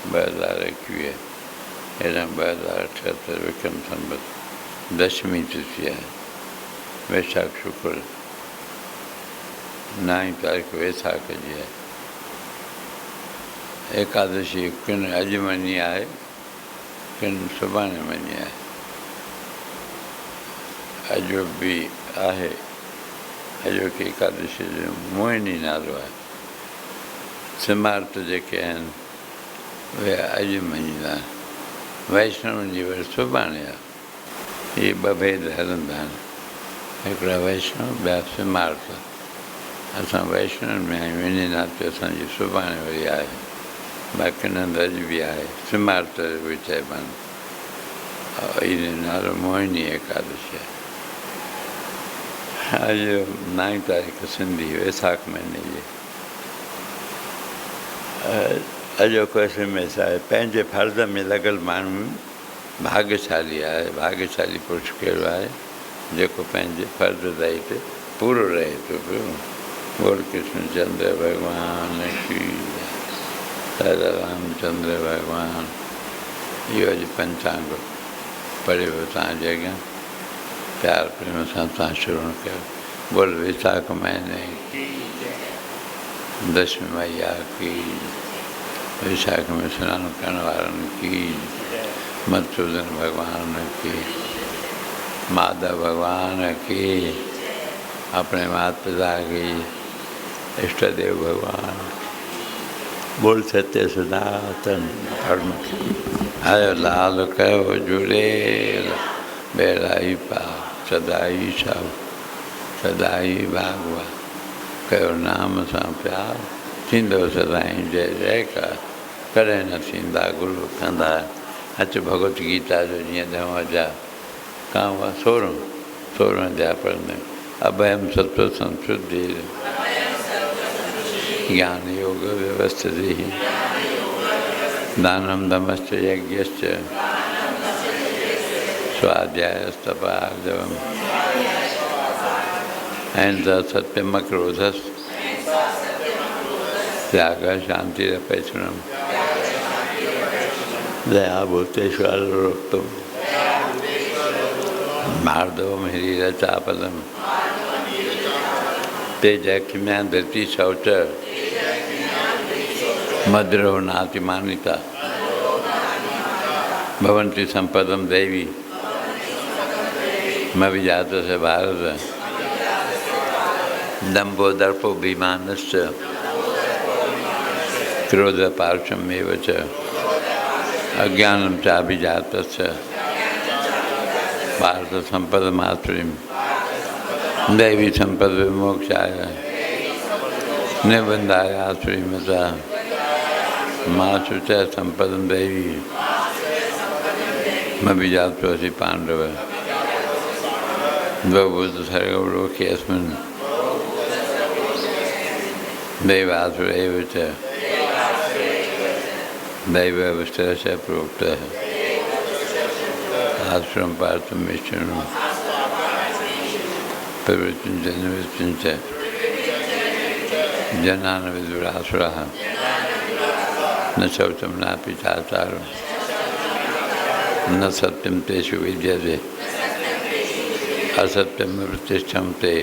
2021 एॾा 2078 विक्रम संवत दशमी तिथि आहे, वैशाख शुक्र 9 तारीख़ वैसाख जी आहे। एकादशी किन अॼु मञी आहे, किन सुभाणे मञी आहे। अॼु बि आहे, अॼु की एकादशी जो मोहिनी नालो आहे। सिमार्थ जेके आहिनि उहे अॼु मञींदा आहिनि, वैष्णवनि जी वरी सुभाणे आहे। इहे ॿ भेद हलंदा आहिनि, हिकिड़ा वैष्णव ॿिया सिमार्थ। असां वैष्णवनि में आहियूं, इन नाते असांजी सुभाणे वरी आहे, बाक़ी हंधि अॼु बि आहे। सिमार्थ बि चइबा आहिनि। इन नालो मोहिनी एकादशी आहे। अॼु 9 तारीख़ सिंधी वैसाख महीने जी। अॼु क्वेश्चन में छा आहे, पंहिंजे फर्ज़ में लॻल माण्हू भाग्यशाली आहे। भाग्यशाली पुरुष कहिड़ो आहे, जेको पंहिंजे फर्ज़ दायित्व ते पूरो रहे थो पियो। बोल कृष्ण चंद्र भॻवान की राजा रामचंद्र भॻवान। इहो अॼु पंचांग पढ़ियो तव्हांजे अॻियां, प्यार प्रेम सां तव्हां श्रवण कयो। बोल वैसाख महीने दशमी मैया की, वैशाख में सनानु करण वारनि की, मधुसूदन भगवान की, माधव भगवान की, अपने माता पिता की, इष्ट देव भगवान। बोल सत्य सनातन धर्म आयो लाल कयो झूलेल, बेड़ाई पार सदाई साव सदाई भागवा। कयो नाम सां प्यार, थींदो सदाई जय जयकार। कॾहिं न थींदा गुरू कंदा। अच भगवत गीता जो जीअं 10 अध्याय खां 16 अध्याय पढ़ंदा आहियूं। अभयम सत्व संशुद्धि ज्ञान योग व्यवस्थिति दानम दमश्च यज्ञश्च स्वाध्यायस्तपार्जवम् अहिंसा सत्यम क्रोधस त्याग शांतिरपैशुनम दया भूतेष्वलोक्तम मार्दवम ह्रीरचापदम तेज क्षम्या धृति शौच मद्रो नातिमानिता भवन्ति संपदम देवी मविजात से भारत दम्भो दर्पो भीमानश्च क्रोध पार्श्वमेव च अज्ञानं चाभिजातस्य भारत संपदमात्रीं दैवी संपद विमोक्षाय निबंधाय आश्रीमता माँ शुच संपदम देवी मभिजातोऽसि पांडव द्वभूत सर्गलोके अस्मिन् दैवासुर एव च दैववस्त्रस्य प्रोक्तः आश्रम पार्थं विष्णु प्रवृत्तिं च निवृत्तिं च जनान् विदुरासुराः न शौचं नापि चाचारं न सत्यं तेषु विद्यते असत्यं प्रतिष्ठं ते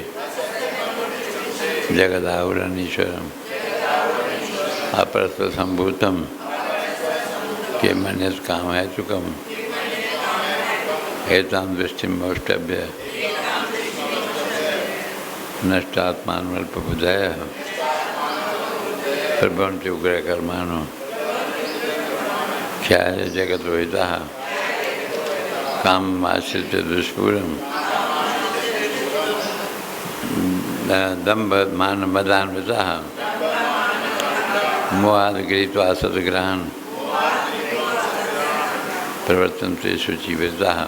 जगदाहुरनीश्वरम् अपरत्वसम्भूतं के मन्यस्कामहेतुकम् एतां दृष्टिम् अवष्टभ्य नष्टात्मानमल्पबुद्धयः प्रभवन्ति उग्रकर्माणो ख्याय जगतो हितः काममाश्रित्य दुष्पूरम् दम्भ मान मदान्वितः मोहात् गृहीत्वा सद्ग्रहान् प्रवर्तन्ते शुचिवृताः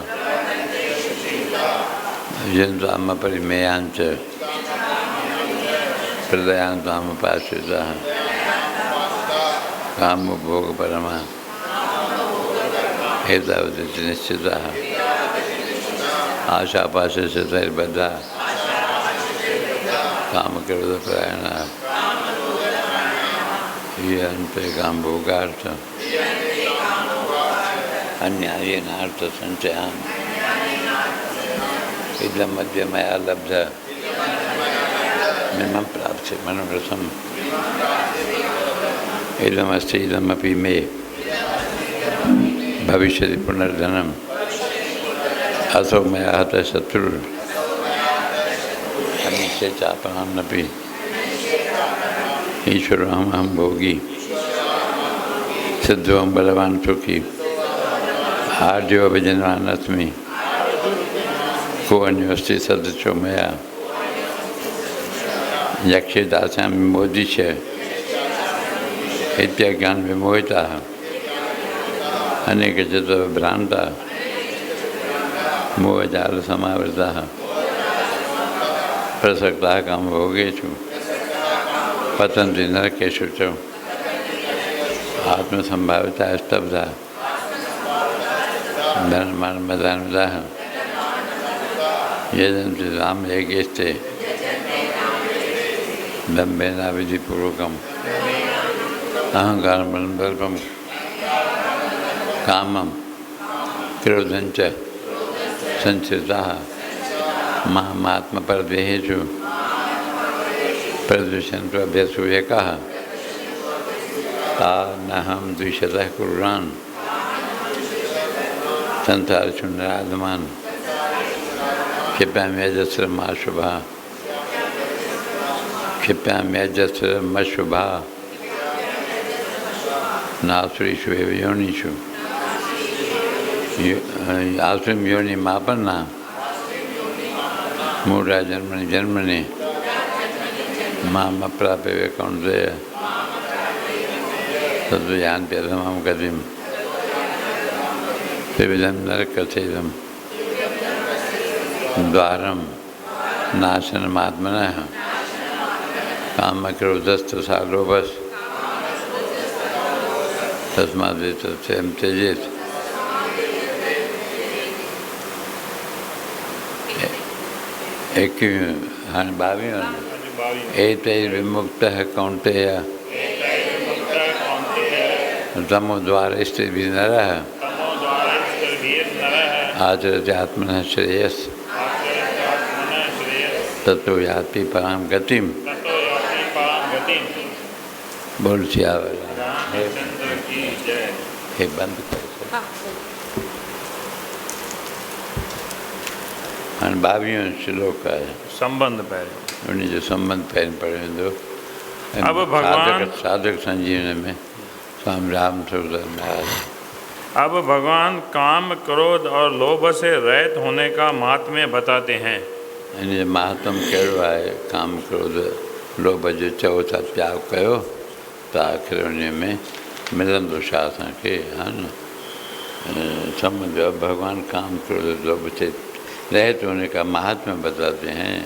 यन्त्वामपरिमेयाञ्च हृदयान्त्वामुपाश्रिताः कामभोगपरमा एतावत् निश्चिताः आशापाशस्य तैर्बद्धाः कामक्रोधपरायणाः यन्ते कामभोगार्थ अन्यायेनार्थ संचयान् इदमद्य मया लब्ध मिमं प्राप्स्य मनोरथम् इदमस्ति इदमपि मे भविष्यति पुनर्धनम् असौ मया हतः शत्रुः अमीशे चापरान्नपि ईश्वरोऽहं भोगी सिद्धोऽहं बलवान् सुखी आर्यो अभिजनवान् अस्मि को अन्योस्ति सदृशो मया यक्षे दास्यामि मोदिष्य इत्यज्ञान विमोहिताः अनेकचितो भ्रान्ताः मोहजालसमावृताः प्रसक्ताः कामभोगेषु पतन्ति नरकेषु च आत्मसम्भाविताः स्तब्धाः धनमानमदानुदाः यजन्ति रामयज्ञस्ते दम्भेनाविधिपूर्वकम् अहङ्कारं बलम् कामं क्रोधं च संश्रिताः मामात्मपरदेहेषु प्रदुष्यन्तु अभ्यसूयकाः तानहं द्विषतः कुर्वान् संसारशून्यराधमान् क्षिप्याम्यजस्रमशुभः क्षिप्याम्यजस्रमशुभः नासुरीषु एव योनिषु आसुरीं योनिमापन्ना मूढा जन्मनि जन्मनि मामप्राप्य कौन्तेय तद् यान्ति अधमां गतिं त्रिविधं नरकथेदं द्वारं नाशनमात्मनः कामक्रोधस्तथा लोभस् तस्मादेतत्स्वयं त्यजेत् हाँ 22 एतैर्विमुक्तः कौन्तेय तमोद्वारैस्त्रिभिः नरः आचरति आत्मनः श्रेयस् ततो याति परां गतिं बोल सियावर हे बंद कर हाँ 22 श्लोक है संबंध पहले उन्हें जो संबंध पहले पढ़े दो अब भगवान साधक संजीवनी में स्वामी राम सुखदास महाराज अब भगवान काम क्रोध और लोभ से रहित होने का महात्म्य बताते हैं। यानी महात्म कहो है काम क्रोध लोभ जो चौथा त्याग कयो तो आखिर में मिलन दुशासन के है न संबंध भगवान काम क्रोध लोभ से रहित होने का महात्म्य बताते हैं।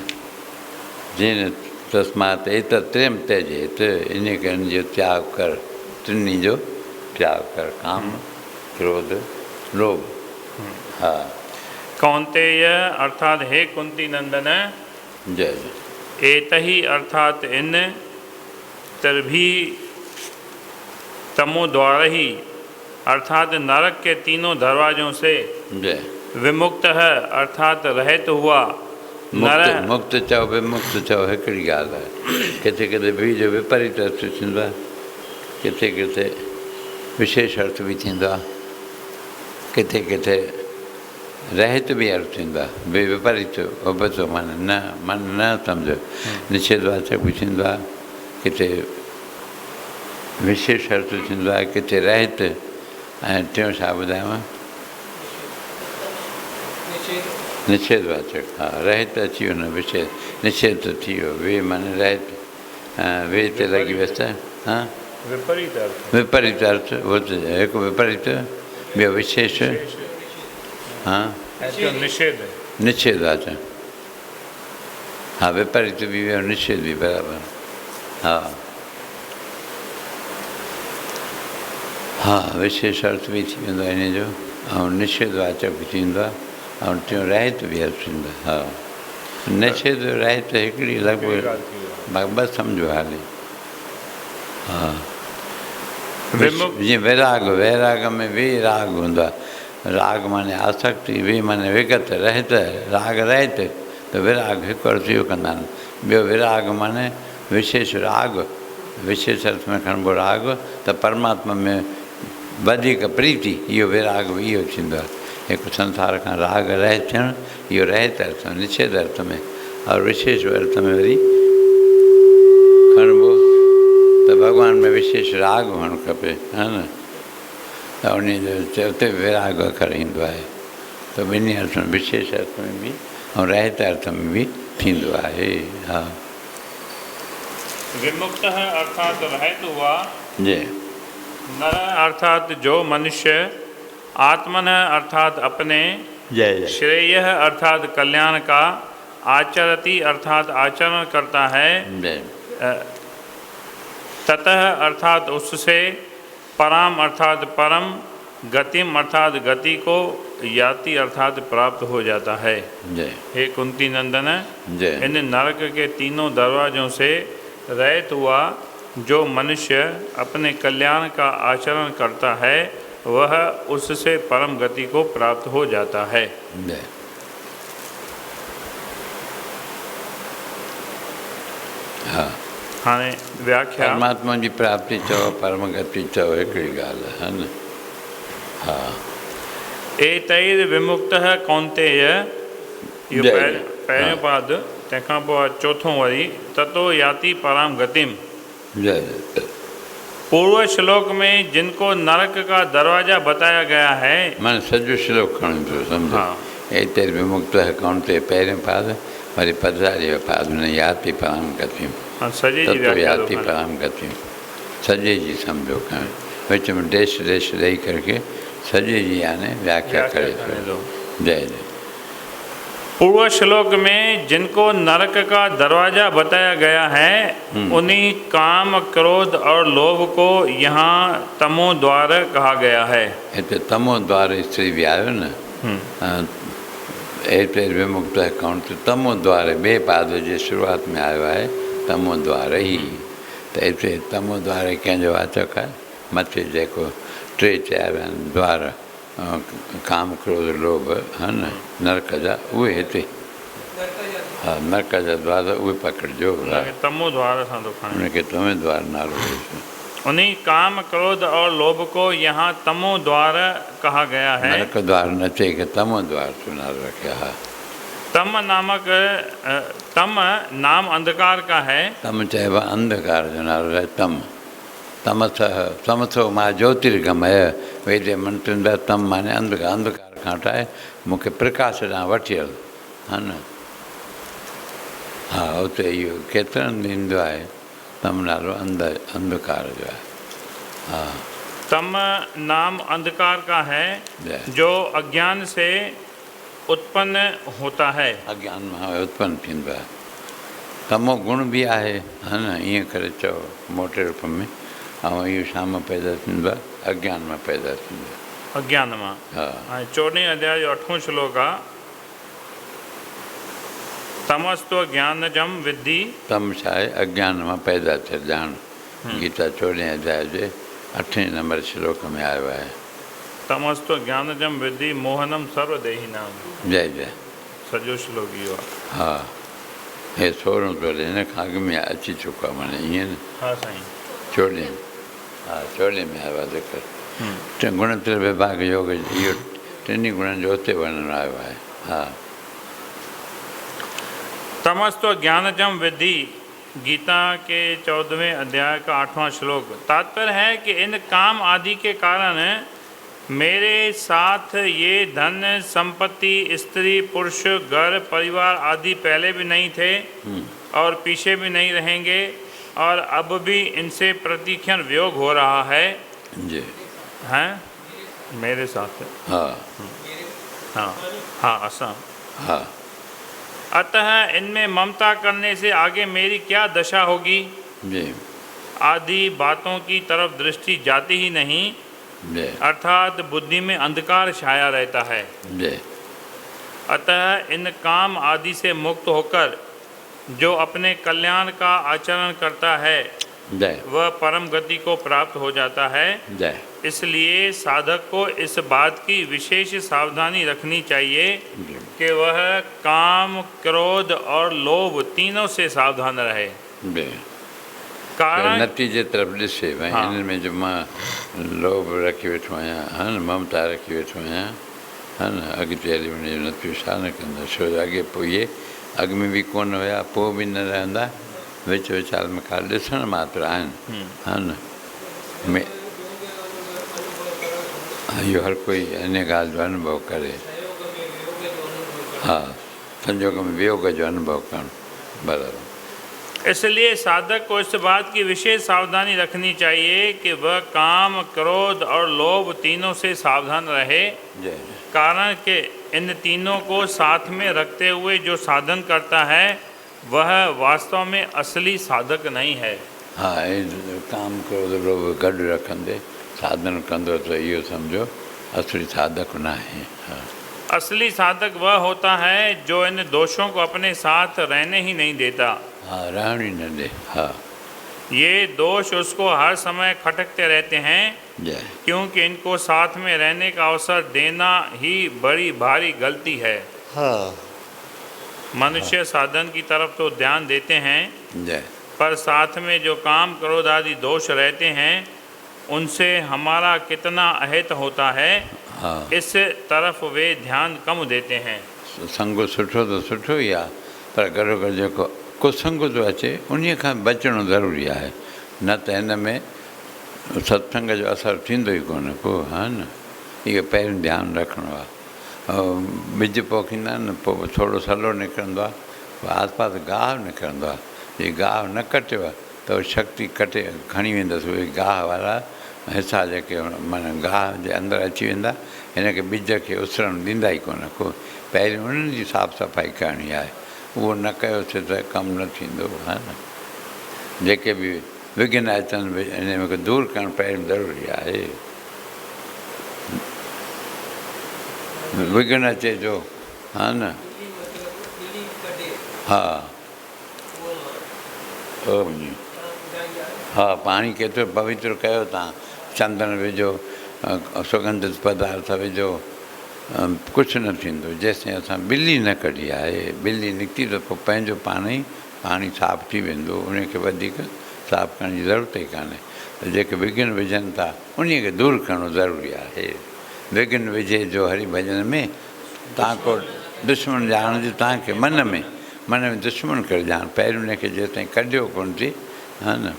जिन तस्मात् एतत्त्रयं त्यजेत इन्हें कहने जो त्याग कर त्रिनी जो त्याग कर काम क्रोध लोभ। हाँ कौन्तेय अर्थात हे कुंती नंदन जय एतहि अर्थात इन तरभी तमोद्वार ही अर्थात नरक के तीनों दरवाजों से जय विमुक्त है अर्थात रहित हुआ नर मुक्त चओ विमुक्त चओ हिकिड़ी ॻाल्हि आहे किथे किथे बीज विपरीत अर्थ थींदो आहे किथे किथे विशेष अर्थ भी थींदो आहे किथे किथे रहित भी अर्थ थींदो आहे विपरीत उबतो माना न सम्झो निषेधवाचक भी थींदो आहे किथे विशेष अर्थ थींदो आहे किथे रहित ऐं टियों छा ॿुधायांव निषेधवाचक हाँ रहित अची वियो न विषेध निषेध थी वियो वे माने रहित वे ते लॻी वियसि त हाँ विपरीत अर्थ विपरीत अर्थ वो तो हिकु विपरीत ॿियो विशेष हाँ निषेध निषेधवाचक हाँ विपरीत भी वियो निषेध भी बराबरि हाँ हाँ विशेष अर्थ भी थी वेंदो आहे इन जो ऐं निषेधवाचक बि थींदो आहे ऐं टियों रहित बि अर्थ थींदो आहे हा निषेध रहित हिकिड़ी लॻभॻि बसि सम्झो हाली हा विमुक्त जीअं विराग, वैराग में बि राग हूंदो आहे। राग माने आसक्ति, वी माने विगत, रहित, राग रहित, त विराग हिकु अर्थ इहो कंदा आहिनि। ॿियो विराग माने विशेष राग, विशेष अर्थ में खणिबो राग, त परमात्मा में वधीक प्रीति, इहो विराग बि इहो थींदो आहे। हिकु संसार खां राग रहित थियणु, इहो रहित अर्थ में, निषेध अर्थ में, और विशेष अर्थ में वरी खणिबो त भॻवान में विशेष राग हुअणु खपे, हा न, त उन जो उते विराग अखर ईंदो आहे। त ॿिन्ही अर्थ में, विशेष अर्थ में बि ऐं रहित अर्थ में बि थींदो आहे। हा, विमुक्त अर्थात रहित हुआ, जी नर अर्थात जो मनुष्य, आत्मन अर्थात अपने, जय जय श्रेय अर्थात कल्याण का, आचरति अर्थात आचरण करता है, जय ततः अर्थात उससे, पराम अर्थात परम, गतिम अर्थात गति को, याति अर्थात प्राप्त हो जाता है। जय हे कुंती नंदन, जय इन नरक के तीनों दरवाजों से रहित हुआ जो मनुष्य अपने कल्याण का आचरण करता है, वह उससे परम गति को प्राप्त हो जाता है। जय हा, हाणे व्याख्या। परमात्मा जी प्राप्ति चओ, परम गति चओ, हिकिड़ी ॻाल्हि आहे, न। हा, एतैर विमुक्तः कौन्तेय, इहो जय। पहिरियों पाद, तंहिंखां पोइ आहे चोथों वरी, ततो याति पराम गतिम। जय पूर्व श्लोक में जिनको नरक का दरवाजा बताया गया है, माने सॼो श्लोक खणो पियो, सम्झो। हा। एते विमुक्त कौन्ते पहिरें पाद, वरी पधारी पाद में याति पराम गतिम, सॼे जी ततो व्याख्या याति पराम गतिम, सॼे जी सम्झो खणो, विच में डेश डेश ॾेई करके सॼे जी याने व्याख्या करे थो। जय जय। पूर्व श्लोक में जिनको नरक का दरवाजा बताया गया है, उन्हीं काम, क्रोध और लोभ को यहाँ तमो द्वार कहा गया है। हिते तमो द्वार स्त्री बि आयो न, एते विमुक्त कौन्ते तमो द्वार, ॿिए पाद जे शुरूआत में आयो आहे तमो द्वार ई। त हिते तमो द्वार कंहिंजो वाचक आहे, मथे जेको टे चया विया आहिनि द्वार, काम, क्रोध, लोभ, हा न, नरक जा, उहे हिते, हा, नरक जा द्वार उहे पकड़िजो, तमो द्वार सां थो खणे। उनखे तमे द्वार नालो ॾिसो। उन्हीं काम, क्रोध और लोभ को यहाँ तमो द्वार कहा गया है। नरक द्वार न चई के तमो द्वार जो नालो रखिया। हा, तम नाम अंधकार का है। तम चइबो आहे अंधकार जो नालो आहे तम। तमसो मां ज्योतिर्गमय, वेदे मंत्रनि जा तम माने अंधकार, अंधकार खां हटाए मूंखे प्रकाश ॾांहुं वठी हल, हा न। हा, उते इहो केतिरनि ईंदो आहे तम नालो अंधकार जो आहे। हा, तम नाम अंधकार का है जो अज्ञान से उत्पन्न होता है। अज्ञान मां उत्पन्न थींदो आहे। तमो गुण बि आहे, हा न, ईअं करे चओ मोटे रूप में। ऐं इहो छा मां पैदा थींदो आहे? अज्ञान मां पैदा थींदो आहे। अज्ञान मां। हा, ऐं 14 अध्याय जो 8वां श्लोक आहे, तमस्तो ज्ञानजम विद्धि। तम छा आहे? अज्ञान मां पैदा थियल ॼाण। गीता 14 अध्याय जे 8 नंबर श्लोक में आयो आहे। तमस्तो ज्ञानजम विद्धि मोहनम सर्वदेही नाम। जय जय। सॼो श्लोक इहो आहे। हा, हे 16 तो हिन खां अॻु में अची चुको आहे, माने ईअं न। हा साईं। 14, हा 14 में आयो आहे ज़िक्र। गुणत्र विभाग योग, इहो टिनी गुणनि जो उते वर्णन आयो आहे। हा, तमस्तो ज्ञानजम विद्धि, गीता के 14वें अध्याय का 8वां श्लोक। तात्पर्य है कि इन काम आदि के कारण मेरे साथ ये धन, संपत्ति, स्त्री, पुरुष, घर, परिवार आदि पहले भी नहीं थे और पीछे भी नहीं रहेंगे, और अब भी इनसे प्रतिक्षण वियोग हो रहा है। जी, हैं मेरे साथ। हाँ हाँ हाँ, असम। हाँ, अतः इनमें ममता करने से आगे मेरी क्या दशा होगी? जी, आदि बातों की तरफ दृष्टि जाती ही नहीं, जी, अर्थात बुद्धि में अंधकार छाया रहता है। जी, अतः इन काम आदि से मुक्त होकर जो अपने कल्याण का आचरण करता है, जय वह परम गति को प्राप्त हो जाता है। जय इसलिए साधक को इस बात की विशेष सावधानी रखनी चाहिए जी कि वह काम, क्रोध और लोभ तीनों से सावधान रहे। जय कारण नतीजे तरफ़ ॾिसे भई हाँ। हिन में जो मां लोभ रखी वेठो आहियां हा न, ममता रखी वेठो आहियां हा न, अॻिते हली वञे नथियूं छा न कंदा, छो जो अॻे पोइ इहे अॻु में बि कोन हुया, पोइ बि न रहंदा, विच विचार में खाली ॾिसण मात्र आहिनि हा न। इहो हर कोई इन ॻाल्हि जो अनुभव करे। हा, संजोग में वियोग जो अनुभव करणु बराबरि। इसलिए साधक को इस बात की विशेष सावधानी रखनी चाहिए कि वह काम, क्रोध और लोभ तीनों से सावधान रहे। जय कारण कि इन तीनों को साथ में रखते हुए जो साधन करता है वह वास्तव में असली साधक नहीं है। हा, काम क्रोध लोभ गॾु रखंदे साधन कंदो त इहो सम्झो असली साधक न आहे। हा, असली साधक वह होता है जो इन दोषों को अपने साथ रहने ही नहीं देता। हा, रहण ई न ॾे। हा, ये दोष उसको हर समय खटकते रहते हैं, जय क्योंकि इनको साथ में रहने का अवसर देना ही बड़ी भारी गलती है। हा मनुष्य साधन की तरफ तो ध्यान देते हैं, जय पर साथ में जो काम, क्रोध आदि दोष रहते हैं उनसे हमारा कितना अहित होता है, हा, इस तरफ वे ध्यान कम देते हैं। संग सुठो त सुठो ई आहे, पर गॾो गॾु जेको कुसंग थो अचे उन खां बचणो ज़रूरी आहे, न त हिन में सत्संग जो असरु थींदो ई कोन पोइ हा न। इहो पहिरियों ध्यानु रखिणो आहे। ॿिज पोखींदा आहिनि न, पोइ थोरो सलो निकिरंदो आहे, पोइ आसपास गाहु निकिरंदो आहे, जे गाहु न कटियो आहे त उहो शक्ति कटे खणी वेंदसि, उहे गाहु वारा हिसा जेके माना गाहु जे अंदरि अची वेंदा, हिन खे ॿिज खे उसरणु ॾींदा ई कोन को। पहिरियों उन्हनि जी साफ़ सफ़ाई करणी आहे, उहो न कयोसीं त कमु न थींदो हा न। जेके बि विघ्न अचनि हिन में दूरि करणु पहिरियों ज़रूरी आहे। विघ्न अचे जो हा न। हा हा, पाणी केतिरो पवित्र कयो तव्हां, चंदन विझो, सुगंधित पदार्थ विझो, कुझु न थींदो जेसिताईं असां ॿिली न कढी आहे। ॿिली निकिती त पोइ पंहिंजो पाण ई पाणी साफ़ु थी वेंदो, उनखे वधीक साफ़ु करण जी ज़रूरत ई कान्हे। त जेके विघ्न विझनि था उन खे दूरि करणो ज़रूरी आहे। विघ्न विझे जो हरि भॼन में तव्हां को दुश्मन ॼाण जो तव्हांखे मन में दुश्मन करे ॼाण, पहिरियों उनखे जेसिताईं कढियो कोन थी हा न।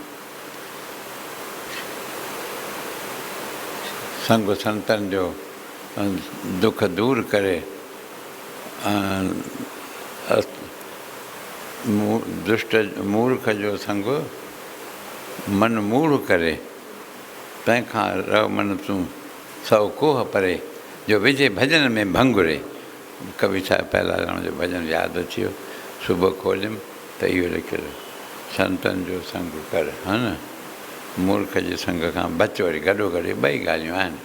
संग संतनि जो दुख दूरि करे, दुष्ट मूर्ख जो संग मन मूढ़ करे, तंहिंखां रह मन तूं सौ कोह परे, जो विझे भॼन में भंगुरे। कवि साहिब पहला जो भॼन यादि अची वियो, सुबुह खोलियुमि त इहो लिखियलु, संतनि जो संग कर हा न, मूर्ख जे संग खां बच। वरी गॾो गॾु ॿई ॻाल्हियूं आहिनि।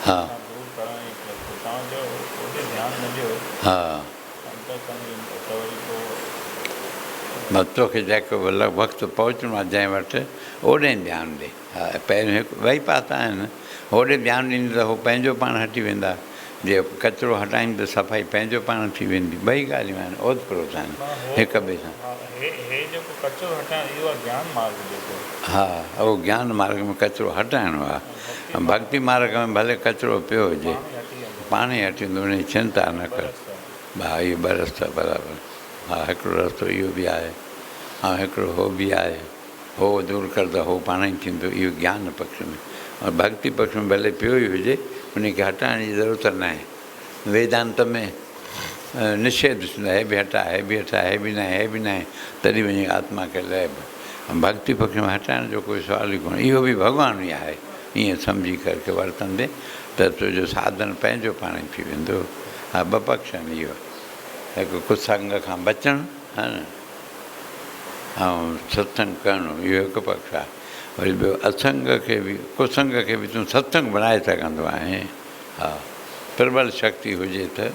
हा हा, तोखे जेको वक़्तु पहुचणो आहे जंहिं वटि ओॾे ध्यानु ॾे। हा, पहिरियों हिकु ॿई पासा आहिनि, होॾे ध्यानु ॾींदी त उहो पंहिंजो पाण हटी वेंदा, जे कचिरो हटाईंदी त सफ़ाई पंहिंजो पाण थी वेंदी। ॿई ॻाल्हियूं आहिनि, ओत प्रोत आहिनि हिक ॿिए सां। हा, उहो ज्ञान मार्ग में कचिरो हटाइणो आहे। भक्ति मार्ग में भले कचिरो पियो हुजे पाण ई हटी वेंदो, उनजी चिंता न कर। हा, इहो ॿ रस्ता बराबरि। हा, हिकिड़ो रस्तो इहो बि आहे, ऐं हिकिड़ो हो बि आहे, हो दूरि कर त हो पाण ई थींदो। इहो ज्ञान पक्ष में, और भक्ति पक्ष में भले पियो ई हुजे, उनखे हटाइण जी ज़रूरत न आहे। वेदांत में निषेध थींदो आहे, हे बि हटा, हे बि हटा, हे बि न आहे, हे बि न आहे, तॾहिं वञी आत्मा खे लय। भक्ति पक्ष में हटाइण जो कोई सुवाल ई कोन्हे, इहो बि भॻवान ई आहे। ईअं सम्झी करके वर्तंदे त तुंहिंजो साधन पंहिंजो पाण ई थी वेंदो। हा, ॿ पक्ष आहिनि इहो, हिकु कुसंग खां बचणु हा न, ऐं सत्संग करणु, इहो हिकु पक्ष आहे। वरी ॿियो असंग खे बि, कुसंग खे बि तूं सत्संग बणाए सघंदो आहीं। हा, प्रबल शक्ति हुजे त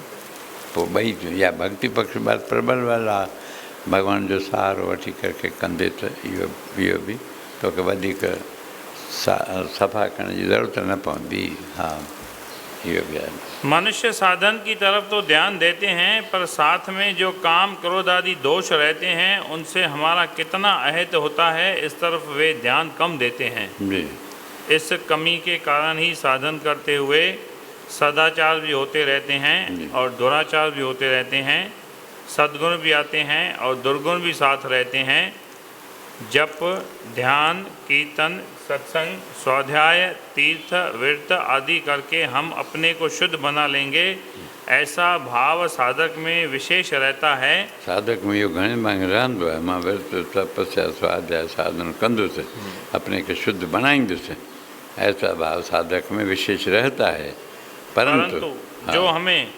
पोइ ॿई या भक्ति पक्ष प्रबल वारा भॻवान जो सहारो वठी करे कंदे त इहो बि तोखे वधीक सफ़ा करण जी ज़रूरत न पवंदी। हा, इहो बि आहे। मनुष्य साधन की तरफ तो ध्यान देते हैं, पर साथ में जो काम क्रोध आदि दोष रहते हैं उनसे हमारा कितना अहित होता है, इस तरफ वे ध्यान कम देते हैं। जी। इस कमी के कारण ही साधन करते हुए सदाचार भी होते रहते हैं और दुराचार भी होते रहते हैं, सद्गुण भी आते हैं और दुर्गुण भी साथ रहते हैं। जप, ध्यान, कीर्तन, सत्संग, स्वाध्याय, तीर्थ, व्रत आदि करके हम अपने को शुद्ध बना लेंगे, ऐसा भाव साधक में विशेष रहता है। साधक में इहो घणे मांगे रहंदो आहे, मां व्रत, तपस्या, स्वाध्याय साधन कंदुसि, अपने के शुद्ध बनाईंदुसि, ऐसा भाव साधक में विशेष रहता है। परंतु जो हमें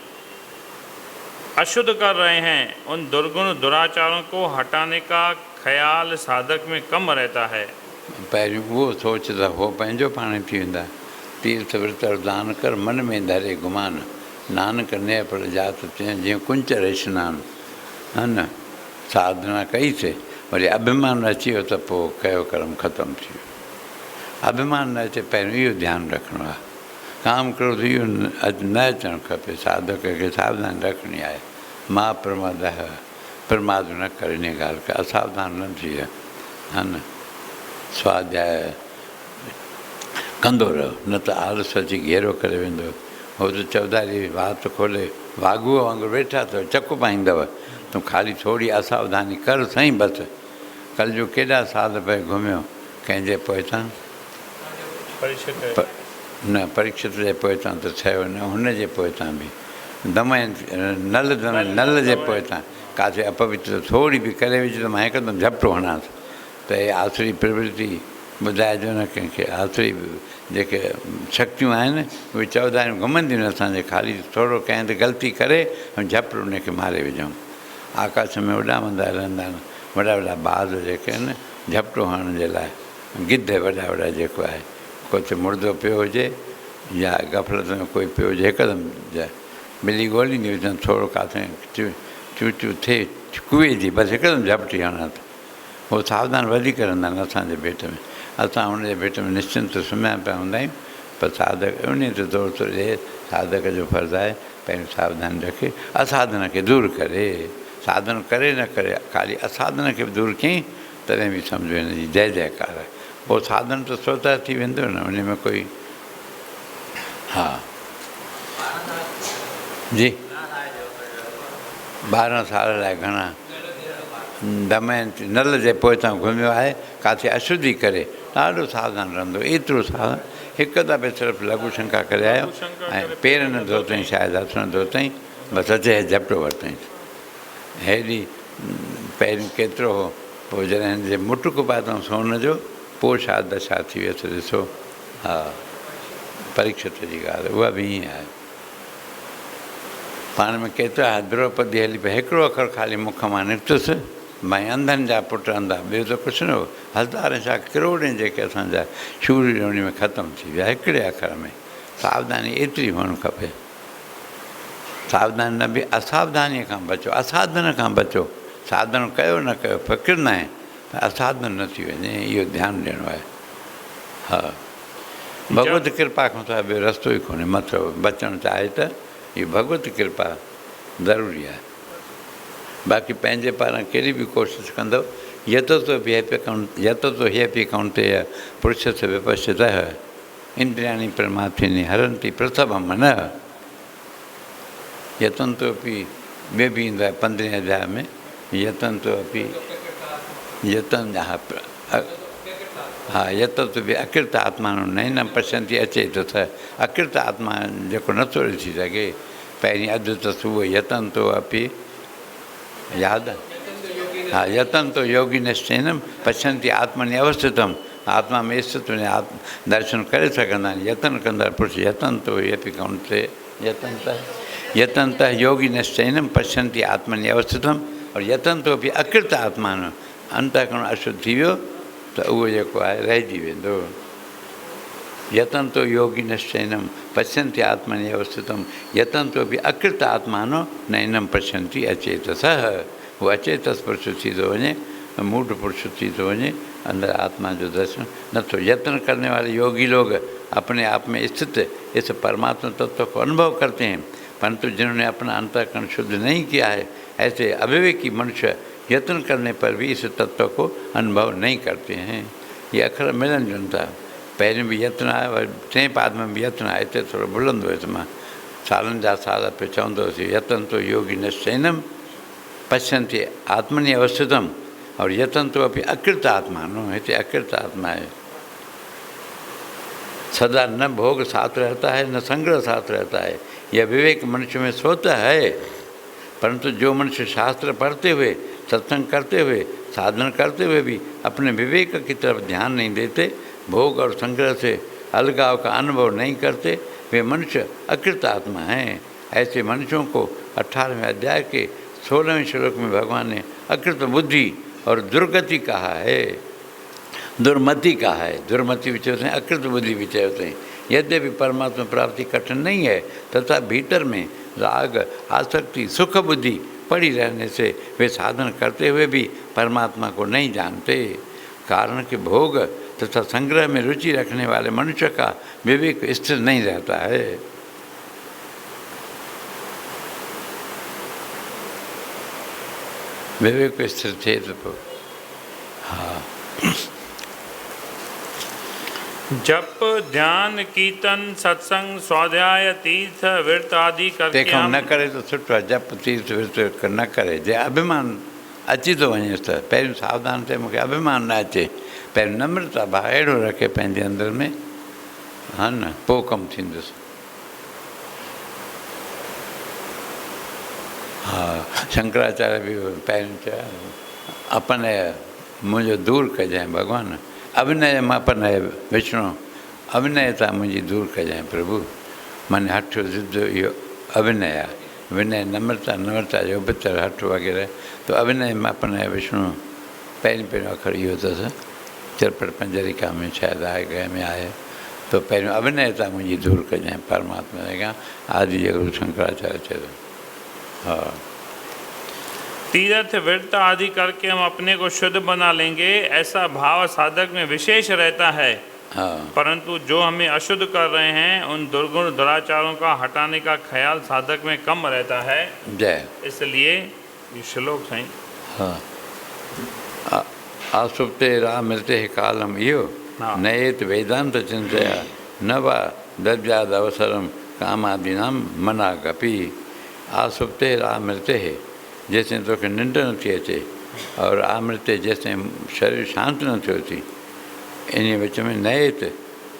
अशुद्ध कर रहे हैं उन दुर्गुण दुराचारों को हटाने का ख्याल साधक में कम रहता है। पहिरियों उहो सोचदा हो पंहिंजो पाण थी वेंदा। तीर्थ व्रत दान कर मन में धरे गुमान, नानक ने पर जात चई जीअं कुंच रे स्नान। हा न, साधना कईसीं, वरी अभिमान अची वियो त पोइ कयो कर्म ख़तमु थी वियो। अभिमान न अचे, पहिरियों इहो ध्यानु रखिणो आहे। काम क्रोध इहो न अचणु खपे। साधक खे सावधानी रखणी आहे। मां प्रमादः, प्रमाद न कर इन ॻाल्हि खे, असावधान न थी वियो। हा न, स्वाध्याय कंदो रहो, न त आलस अची घेरो करे वेंदो। हो त चौधारी वात खोले वागूअ वांगुरु वेठा अथव, चकु पाईंदव, तूं ख़ाली थोरी असावधानी कर साईं बसि। कल जो केॾा साल पए घुमियो कंहिंजे पोइतां, न परीक्षित जे पोइतां त थियो न, हुनजे पोइतां बि नल जे पोइतां काथे अपवित्र थोरी बि करे विझ त मां हिकदमि झपटो हणांसि। त हे आसुरी प्रवृत्ति ॿुधाइजो न कंहिंखे। आसुरी जेके शक्तियूं आहिनि उहे चौधारियूं घुमंदियूं आहिनि असांजे, ख़ाली थोरो कंहिं ते ग़लती करे ऐं झपटो उनखे मारे विझूं। आकाश में वॾा वंदा रहंदा आहिनि, वॾा वॾा बाज़ जेके आहिनि झपटो हणण जे लाइ, गिद्ध वॾा वॾा जेको आहे, कुझु मुर्दो पियो हुजे या गफ़लत में कोई पियो हुजे, हिकदमि ॿिली ॻोल्हींदी हुजनि, थोरो काथे चू चू थिए कुए जी, बसि हिकदमि झपटी हणां त। उहो सावधान वधीक रहंदा आहिनि असांजे भेट में। असां हुनजे भेट में निश्चिंत सुम्हिया पिया हूंदा आहियूं, पर साधक उन ते थोरो थोरो ॾे। साधक जो फर्ज़ु आहे पहिरियों सावधानी रखे, असाधन खे दूरि करे। साधन करे न करे, ख़ाली असाधन खे बि दूरि कयईं तॾहिं बि सम्झो हिनजी जय जयकार आहे। पोइ साधन त स्वतः थी वेंदो न, उन में कोई। हा जी, 12 साल लाइ घणा दमयंती नल जे पोइतां घुमियो आहे, काथे अशुद्धि करे ॾाढो सावधान रहंदो। एतिरो सावधान, हिकु दफ़े सिर्फ़ु लघु शंका करे आयो ऐं पेर न धोतईं, शायदि हथ न धोतईं, बसि अचे झपटो वरितईं। हेॾी पहिरियों केतिरो हो, पोइ जॾहिं हिन जे मुटुक पातऊं सोन जो, पोइ छा दशा थी वियसि ॾिसो। हा, परीक्षित जी ॻाल्हि उहा बि ईअं आहे। पाण में केतिरा द्रौपदी हली पई, हिकिड़ो अखर ख़ाली मुख मां निकितुसि, भई अंधनि जा पुट अंधा, ॿियो त कुझु न हो। हज़ार छा किरोड़े जेके असांजा शूर उन में ख़तमु थी विया हिकिड़े अखर में। सावधानी एतिरी हुअणु खपे। सावधानी न बि असावधानीअ खां बचो, असाधन खां बचो। साधन कयो न कयो फ़िक्र न आहे, असाधन न थी वञे, इहो ध्यानु ॾियणो आहे। हा, भगवत कृपा खां त ॿियो रस्तो ई कोन्हे। मतिलबु बचणु चाहे त इहो भगवत कृपा ज़रूरी आहे। बाक़ी पंहिंजे पारां कहिड़ी बि कोशिशि कंदो, यतो तो ह्यपि कौन्तेय पुरुषस्य विपश्चितः इन्द्रियाणि परमात्मनि हरन्ति प्रथमं मनः। यतन्तोपि ॿियो बि ईंदो आहे 15वें अध्याय में, यतन्तोपि यतन हा यतो बि अकृत आत्मा न पश्यन्ति अचे थो त अकृत आत्मा जेको नथो ॾिसी सघे। पहिरीं अधु त सुबुह यतंतो अपि यादि, हा यतंतो योगी निश्चयनम पश्यन्ति आत्मनि अवस्थितम। आत्मा में स्थित दर्शन करे सघंदा आहिनि यतन कंदड़ पुरुष। यतंतो अपि कौन्ते यतंत योगी निश्चयनम पश्यन्ति आत्मनि अवस्थितम। और यतंतो अपि अकृत आत्मा न, अंतःकरण अशुद्ध थी वियो त उहो जेको आहे रहिजी वेंदो। यतन्तो योगिनश्चैनं पश्यन्ति आत्मनि अवस्थितं यतन्तोपि अकृत आत्मानो नैनं पश्यन्ति अचेतसः। वो अचेतस पुरुष थी तो वञे, मूढ़ पुरुष थी तो वञे, अंदर आत्मा जो दर्शन न तो। यत्न करने वाले योगी लोग अपने आप में स्थित इस परमात्मा तत्व को अनुभव करते हैं, परंतु जिन्होंने अपना अंतःकरण शुद्ध नहीं किया है, ऐसे अविवेकी मनुष्य यत्न करने पर भी इस तत्व को अनुभव नहीं करते हैं। ये अखर मिलन जुन था, पहिरियों बि यत्न आयो, टे पाद में बि यत्न आहे, हिते थोरो भुलंदो हुयुसि मां, सालनि जा साल पे चवंदो हुयुसि यतन तो योगी नश्चैनम पश्यन्ति आत्मनि अवस्थितम और यतन तो अपि अकृत आत्मानो, हिते अकृत आत्मा है। सदा न भोग साथ रहता है, न संग्रह साथ रहता है, यह विवेक मनुष्य में स्वतः है। परंतु जो मनुष्य शास्त्र पढ़ते हुए, सत्संग करते हुए, साधन करते हुए भी अपने विवेक की तरफ ध्यान नहीं देते, भोग और संग्रह से अलगाव का अनुभव नहीं करते, वे मनुष्य अकृत आत्मा हैं। ऐसे मनुष्यों को 18वें अध्याय के 16वें श्लोक में भगवान ने अकृत बुद्धि और दुर्गति कहा है, दुर्मति कहा है। दुर्मति भी चलते हैं, अकृत बुद्धि भी चलते हैं। यद्यपि परमात्मा प्राप्ति कठिन नहीं है, तथा भीतर में राग, आसक्ति, सुख बुद्धि पड़ी रहने से वे साधन करते हुए भी परमात्मा को नहीं जानते। कारण कि भोग तथा संग्रह में रुचि रखने वाले मनुष्य का विवेक स्थिर नहीं रहता है। विवेक स्थिर थे तो हाँ। जप, ध्यान, कीर्तन, सत्संग, स्वाध्याय, तीर्थ, व्रत आदि करके देखो न करे तो सुठो आहे। जप, तीर्थ, व्रत न करे, जे अभिमान अची थो वञेसि त पहिरियों सावधान थिए, मूंखे अभिमान न अचे, पहिरियों नम्रता भाव अहिड़ो रखे पंहिंजे अंदर में, हा न, पोइ कमु थींदुसि। हा, शंकराचार्य बि पहिरियों चयो अपनय मुंहिंजो दूर कजांइ भॻवानु, अभिनय अपनय विष्णु, अभिनयता मुंहिंजी दूर कजांइ प्रभु। माने हठ ज़िद इहो अभिनय आहे, विनय नम्रता, नम्रता जो भितर हठ वग़ैरह, तो अभिनय अपनय विष्णु पहिरियों अखर इहो अथसि। चिरपट पंजरिका में शायदि आहे, गए में आहे, तो पहिरियों अभिनयता मुंहिंजी दूर कजांइ परमात्मा जे खां, आदि गुरु शंकराचार्य चयो। हाँ, तीर्थ, व्रत आदि करके हम अपने को शुद्ध बना लेंगे, ऐसा भाव साधक में विशेष रहता है। हाँ, परंतु जो हमें अशुद्ध कर रहे हैं, उन दुर्गुण दुराचारों का हटाने का ख्याल साधक में कम रहता है। जय। इसलिए ये श्लोक सही। हाँ, आसुप्ते रामृते कालम इहो हाँ। नयेत वेदांत चिंतया न वा दद्याद अवसरम कामादीनाम मना गपी। आसुप्ते रामृते, जैसे तोखे निंड नथी अचे और आमृते जैसे शरीर शांत न थियो थी, इन विच में नयेत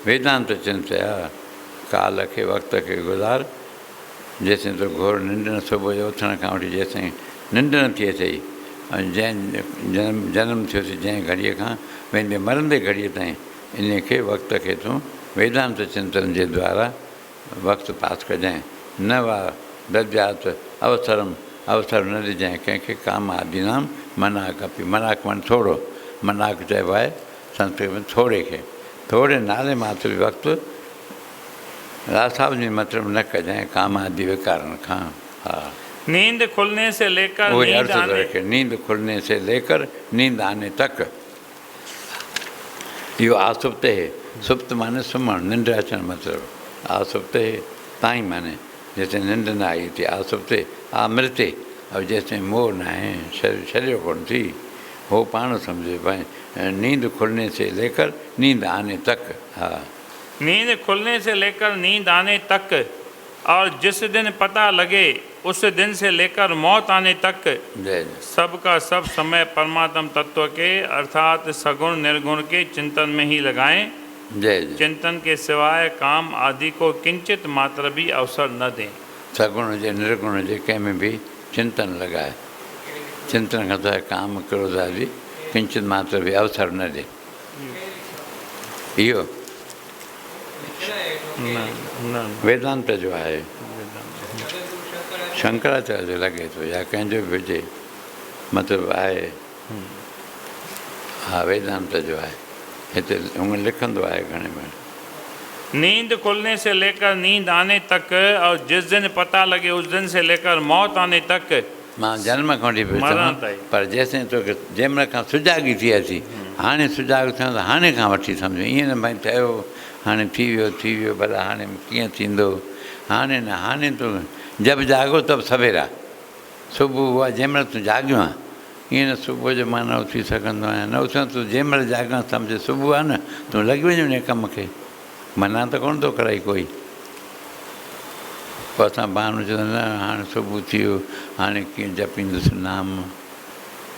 वेदांत चिंतया, काल के वक़्त के गुज़ार, जैसे तो घोर निंड न, सुबुह जो उथण खां वठी जेसिताईं निंड नथी अचे, ऐं जंहिं जनम थियो थी जंहिं घड़ीअ खां वेंदे मरंदे घड़ीअ ताईं, इन खे वक़्त खे तूं वेदांत चिंतन जे द्वारा वक़्तु पास कजांइ। न वा दद्यात अवसरम, अवसर न ॾिजांइ कंहिंखे काम आदीनाम मना कपी। मनाक मन थोरो, मनाक चइबो आहे संस्कृत में थोरे खे, थोरे नाले मात्र वक़्तु रासावनी मतिलबु न कजांइ काम आदि विकारनि खां। हा, नींद खुलने से लेकर वही नींद अर्थ आने, रखे, नींद खुलने से लेकर नींद आने तक। इहो आसुप्त है, सुप्त माने सुम्हणु, निंड अचणु मतिलबु। आसुप्त है ताईं माने जैसे निंड न आई थी, आसुप्ते आमृते, और जैसे मोह न आहे, शरीर शरीर कोन थी, हो पाण समझे भाई। नींद खुलने से लेकर नींद आने तक। हाँ, नींद खुलने से लेकर नींद आने तक, और जिस दिन पता लगे उस दिन से लेकर मौत आने तक, जय सब का सब समय परमात्म तत्व के अर्थात सगुण निर्गुण के चिंतन में ही लगाएं। जय जय। चिंतन के सिवाय काम आदि को किंचित मात्र भी अवसर न दें। सगुण हुजे निर्गुण हुजे कंहिं में भी चिंतन लगाए, चिंतन खां सवाइ काम क्रोध आदि किंचित मात्र भी अवसर न ॾे। इहो वेदांत जो आहे, शंकराचार्य जो लॻे थो या कंहिंजो बि हुजे, मतिलबु आहे। हा, वेदांत जो आहे, हिते हूअं लिखंदो आहे घणे में। नींद खुलने से लेकर नींद आने तक और जिस दिन पता लगे उस दिन से लेकर मौत आने तक मां जन्म खां वठी पियो मरण चवां, ताईं। पर जेसिताईं तोखे जंहिंमहिल खां सुजाॻी थी अची, हाणे सुजाॻ थियणु त हाणे खां वठी सम्झो, ईअं न भई ठहियो हाणे थी वियो भला हाणे कीअं थींदो, हाणे न, हाणे तूं जब जाॻो तब सवेरा, सुबुह उहा जंहिंमहिल तूं जाॻियो आहे, ईअं न सुबुह जो मां न उथी सघंदो आहियां, न उथां तूं जंहिंमहिल जाॻां सम्झ सुबुह आहे न, तूं लॻी वञ उन कम खे, मना त कोन थो कराई कोई। पोइ असां बहानो चवंदा न हाणे सुबुह थी वियो, हाणे कीअं जपींदुसि नाम,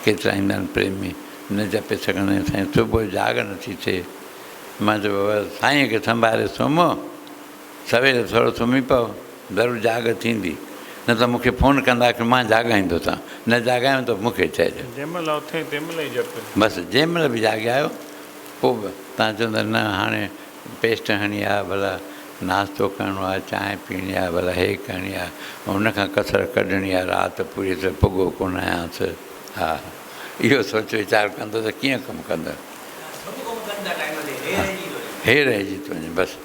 केतिरा ईंदा आहिनि प्रेमी न जपे सघंदा आहियूं, साईं सुबुह जो जाग नथी थिए। मां चयो बाबा साईं खे संभाले सुम्हो, सवेल थोरो सुम्ही पओ, ज़रूरु जाग थींदी, न त मूंखे फ़ोन कंदा की मां जाॻाईंदोसां, न जाॻायो त मूंखे चइजो। जंहिंमहिल उथे तंहिंमहिल ई जप। बसि जंहिंमहिल बि जाॻिया आहियो, पोइ बि तव्हां चवंदा न हाणे पेस्ट हणी आहे, भला नाश्तो करिणो आहे, चांहि पीअणी आहे, भला हे करणी आहे, ऐं उनखां कसर कढणी आहे, राति पूरी तरह पुॻो कोन आयांसि। हा, इहो सोच वीचार कंदो त कीअं कमु कंदो, हे रहिजी थो वञे, बसि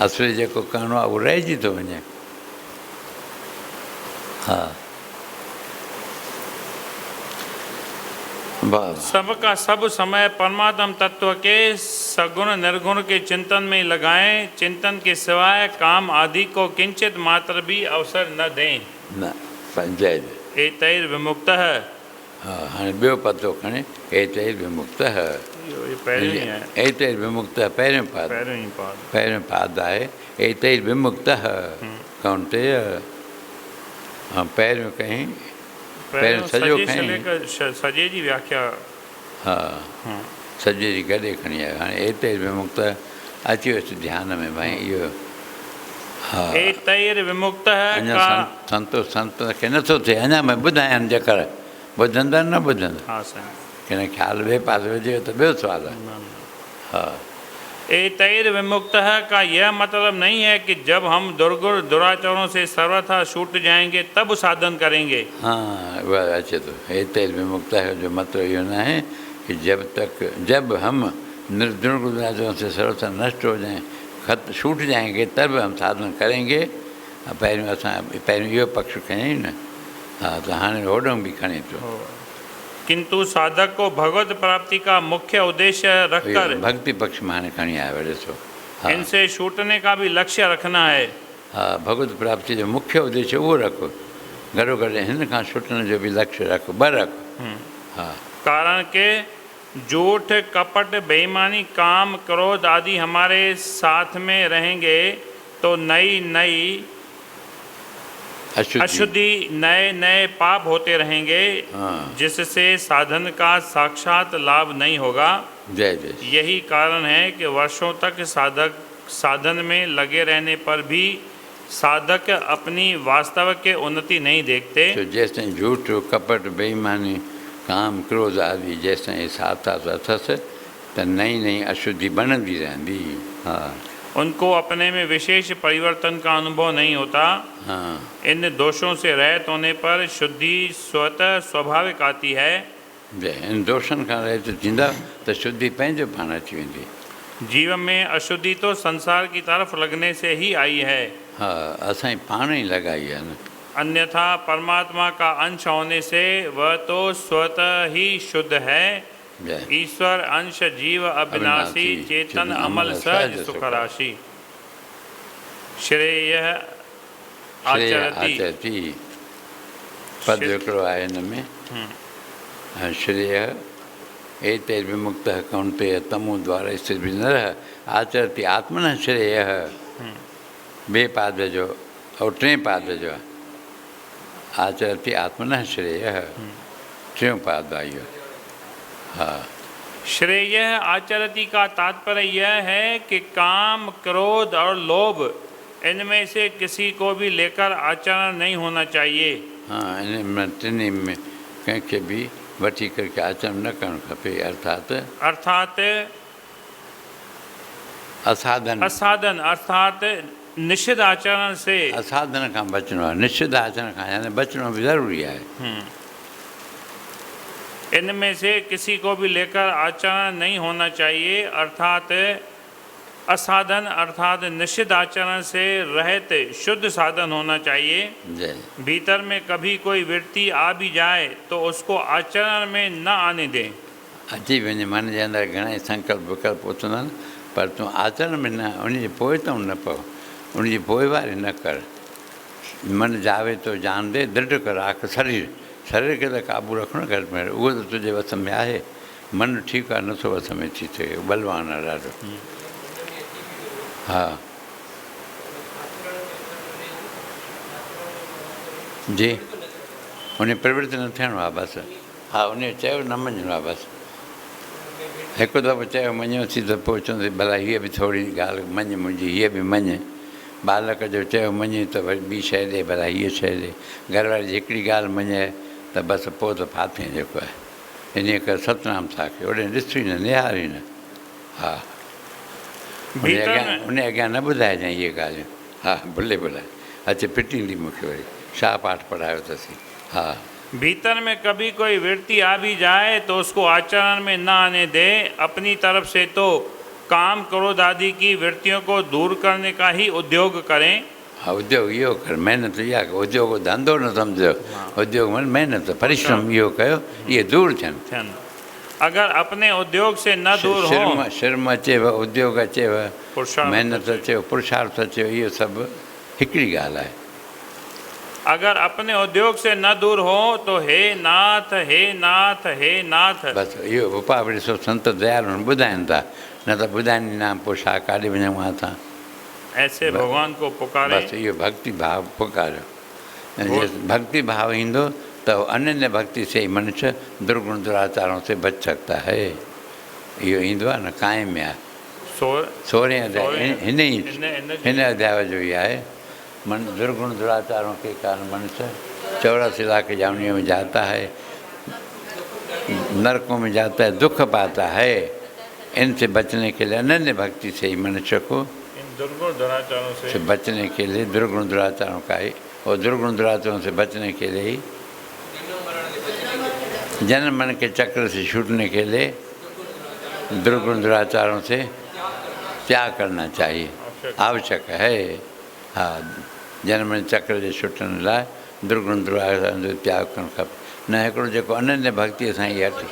असुली जेको करिणो आहे उहो रहिजी थो वञे। हा, वाह, सबका सब समय परमात्म तत्व के सगुण निर्गुण के चिंतन में लगाएं, चिंतन के सिवाय काम आदि को किंचित मात्र भी अवसर न दें। न जय जय। एतैर विमुक्तः। हा, हाणे ॿियो पतो खणे, एतैर विमुक्तः, ये पहिरियों ही है, एतैर विमुक्तः पहिरियों पाद, पहिरियों ही पाद, पहिरियों पाद आहे एतैर विमुक्तः। कौंतेय, हा पहिरियों कहीं, पहिरियों सॼो सजे से खईं, लेकर सजे जी व्याख्या। हा सॼे जी गॾे खणी आयो, हाणे एतैर विमुक्तः अची वियुसि ध्यान में, भई इहो। हा, एतैर विमुक्तः अञा का। संत खे नथो थिए, अञा मैं ॿुधायनि जेकर ॿुधंदा न ॿुधंदा, हाँ साईं। किन ख़्यालु ॿिए पासे हुजे त ॿियो सुवालु आहे। हा, एतैर विमुक्तः का यह मतलब नहीं है कि जब हम दुराचारों से सर्वथा छूट जाएंगे तब साधन करेंगे। हाँ वह अच्छे तो एतैर विमुक्तः है, जो मतलब ये ना है कि जब हम दुराचारों से सर्वथा नष्ट हो जाएं, छूट जाएंगे तब हम साधन करेंगे। पहिरियों इहो पक्ष खयईं न। हाँ, तो हाणे होॾो बि खणे थो। किंतु साधक को भगवत प्राप्ति का मुख्य उद्देश्य रखकर भक्ति पक्ष में हाणे खणी आयो वॾे सो। हाँ, इनसे छूटने का भी लक्ष्य रखना है। हाँ, भगवत प्राप्ति जो मुख्य उद्देश्य उहो रखो, गॾो गॾु हिन खां छुटण जो बि लक्ष्य रखो, ॿ रखो। हाँ, कारण के झूठ कपट बेईमानी काम क्रोध आदि हमारे साथ में रहेंगे तो नई नई अशुद्धि नए नए पाप होते रहेंगे। हाँ, जिससे साधन का साक्षात लाभ नहीं होगा। जय जय। यही कारण है कि वर्षों तक साधन में लगे रहने पर भी साधक अपनी वास्तविक के उन्नति नहीं देखते। तो जैसे झूठ कपट बेईमानी काम क्रोध आदि जैसे साथ अथसि त नई नई अशुद्धि बनंदी रहंदी। हाँ, उनको अपने में विशेष परिवर्तन का अनुभव नहीं होता। हाँ, इन दोषों से रहित होने पर शुद्धि स्वतः स्वाभाविक आती है। इन दोषनि खां रहित थींदा त शुद्धि पंहिंजो पाण अची वेंदी। जीवन में अशुद्धि तो संसार की तरफ लगने से ही आई है। हाँ, असां पाण ई लॻाई आहे न। अन्यथा परमात्मा का अंश होने से वह तो स्वतः ही शुद्ध है। ईश्वर अंश जीव अविनाशी चेतन अमल सहज सुख राशि। श्रेय आचरति पद हिकिड़ो आहे हिन में। श्रेय एतैर विमुक्तः कौन्तेय तमो द्वारा स्थित भी नरः आचरति आत्मनः श्रेयः। ॿिए पाद जो और टे पाद जो आचरति आत्मनः श्रेयः, टियों पाद आहे इहो। हाँ, श्रेय आचरति का तात्पर्य यह है कि काम क्रोध और लोभ इनमें से किसी को भी लेकर आचरण नहीं होना चाहिए। हाँ, इन टिनी में कंहिंखे बि वठी करके आचरण न करणु खपे। अर्थात असाधन अर्थात निषिद्ध आचरण से। असाधन खां बचणो आहे, निषिद्ध आचरण खां यानी बचणो बि ज़रूरी आहे। इनमें से किसी को भी लेकर आचरण नहीं होना चाहिए। अर्थात असाधन अर्थात निषिद्ध आचरण से रहित शुद्ध साधन होना चाहिए। जय भीतर में कभी कोई वृत्ति आ भी जाए तो उसको आचरण में न आने दें। अची वञे मन जे अंदरि घणेई संकल्प विकल्प उथंदा आहिनि, पर तूं आचरण में न उनजे पोइ तूं न पओ, उनजी पोइवारी न कर। मन जावे तो जान दे, दृढ़ कर राख शरीर, शरीर खे त क़ाबू रखणो घटि में घटि, उहो त तुंहिंजे वस में आहे। मन ठीकु आहे, नथो वस में थी थिए, बलवान आहे ॾाढो। हा जी, उन प्रवृत्ति न थियणो आहे बसि। हा, उन चयो न मञिणो आहे बसि। हिकु दफ़ो चयो मञियोसीं त पोइ चवंदे भला हीअ बि थोरी ॻाल्हि मञ मुंहिंजी, हीअ बि मञ। बालक जो चयो मञे त वरी ॿी शइ ॾे, भला हीअ शइ ॾे। घरवारी जी हिकिड़ी ॻाल्हि मञे त बसि पोइ त फाथई जेको आहे। इन करे सतनाम था कयो, ओॾे ॾिसी न निहारी न। हा, उन अॻियां न ॿुधाइजांइ इहे ॻाल्हियूं। हा, भुले भुलाए अचे पिटींदी मूंखे वरी, छा पाठ पढ़ायो अथसीं। हा, भीतर में कभी कोई वृत्ति आ भी जाए तो उसको आचरण में न आने दे। अपनी तरफ से तो काम क्रोध आदि की वृत्तियों को दूर करने का ही उद्योग करें। हा, उद्योग इहो कर, महिनत इहा कयो। उद्योग धंधो न सम्झो, उद्योग माना महिनत परिश्रम इहो कयो, इहे दूर थियनि। अगर अपने उद्योग से न दूर हो, शर्म अचेव, उद्योग अचेव, पुरुषार्थ महिनत अचेव, पुरुषार्थ अचेव, इहो सभु हिकिड़ी ॻाल्हि आहे। अगर अपने उद्योग से न दूर हो तो हे नाथ हे नाथ हे नाथ। बसि इहो उपाय ॾिसो, संत दयालु ॿुधाइनि था, न त ॿुधाइनि न पोइ छा काॾे वञूं था। ऐसे भगवान को पुकारे। बसि इहो भक्ति भाव पुकारियो। ऐं जे भक्ति भाव ईंदो त अनन्य भक्ति से ही मनुष्य दुर्गुण दुराचारों से बच सकता है। इहो ईंदो आहे न, कायम में आहे। 16वें अध्याय हिन अध्याय जो ई आहे। मन दुर्गुण दुराचारों के कारण मनुष्य 84 लाख जावनियों में जाता है, नरकों में जाता है, दुख पाता है। इनसे बचने के लिए अनन्य भक्ति से ही मनुष्य को इन दुर्गुण दुराचारों से बचने के लिए, दुर्गुण दुराचारों का ही, और दुर्गुण दुराचारों से बचने के लिए ही, जन्म मन के चक्र से छूटने के लिए दुर्गुण दुराचारों से त्याग करना चाहिए, आवश्यक है। हाँ, जन्म चक्र जे छुटण लाइ दुर्गुण दुराचारनि जो त्याग करणु खपे। न हिकिड़ो जेको अनन्य भक्तीअ सां ई हटि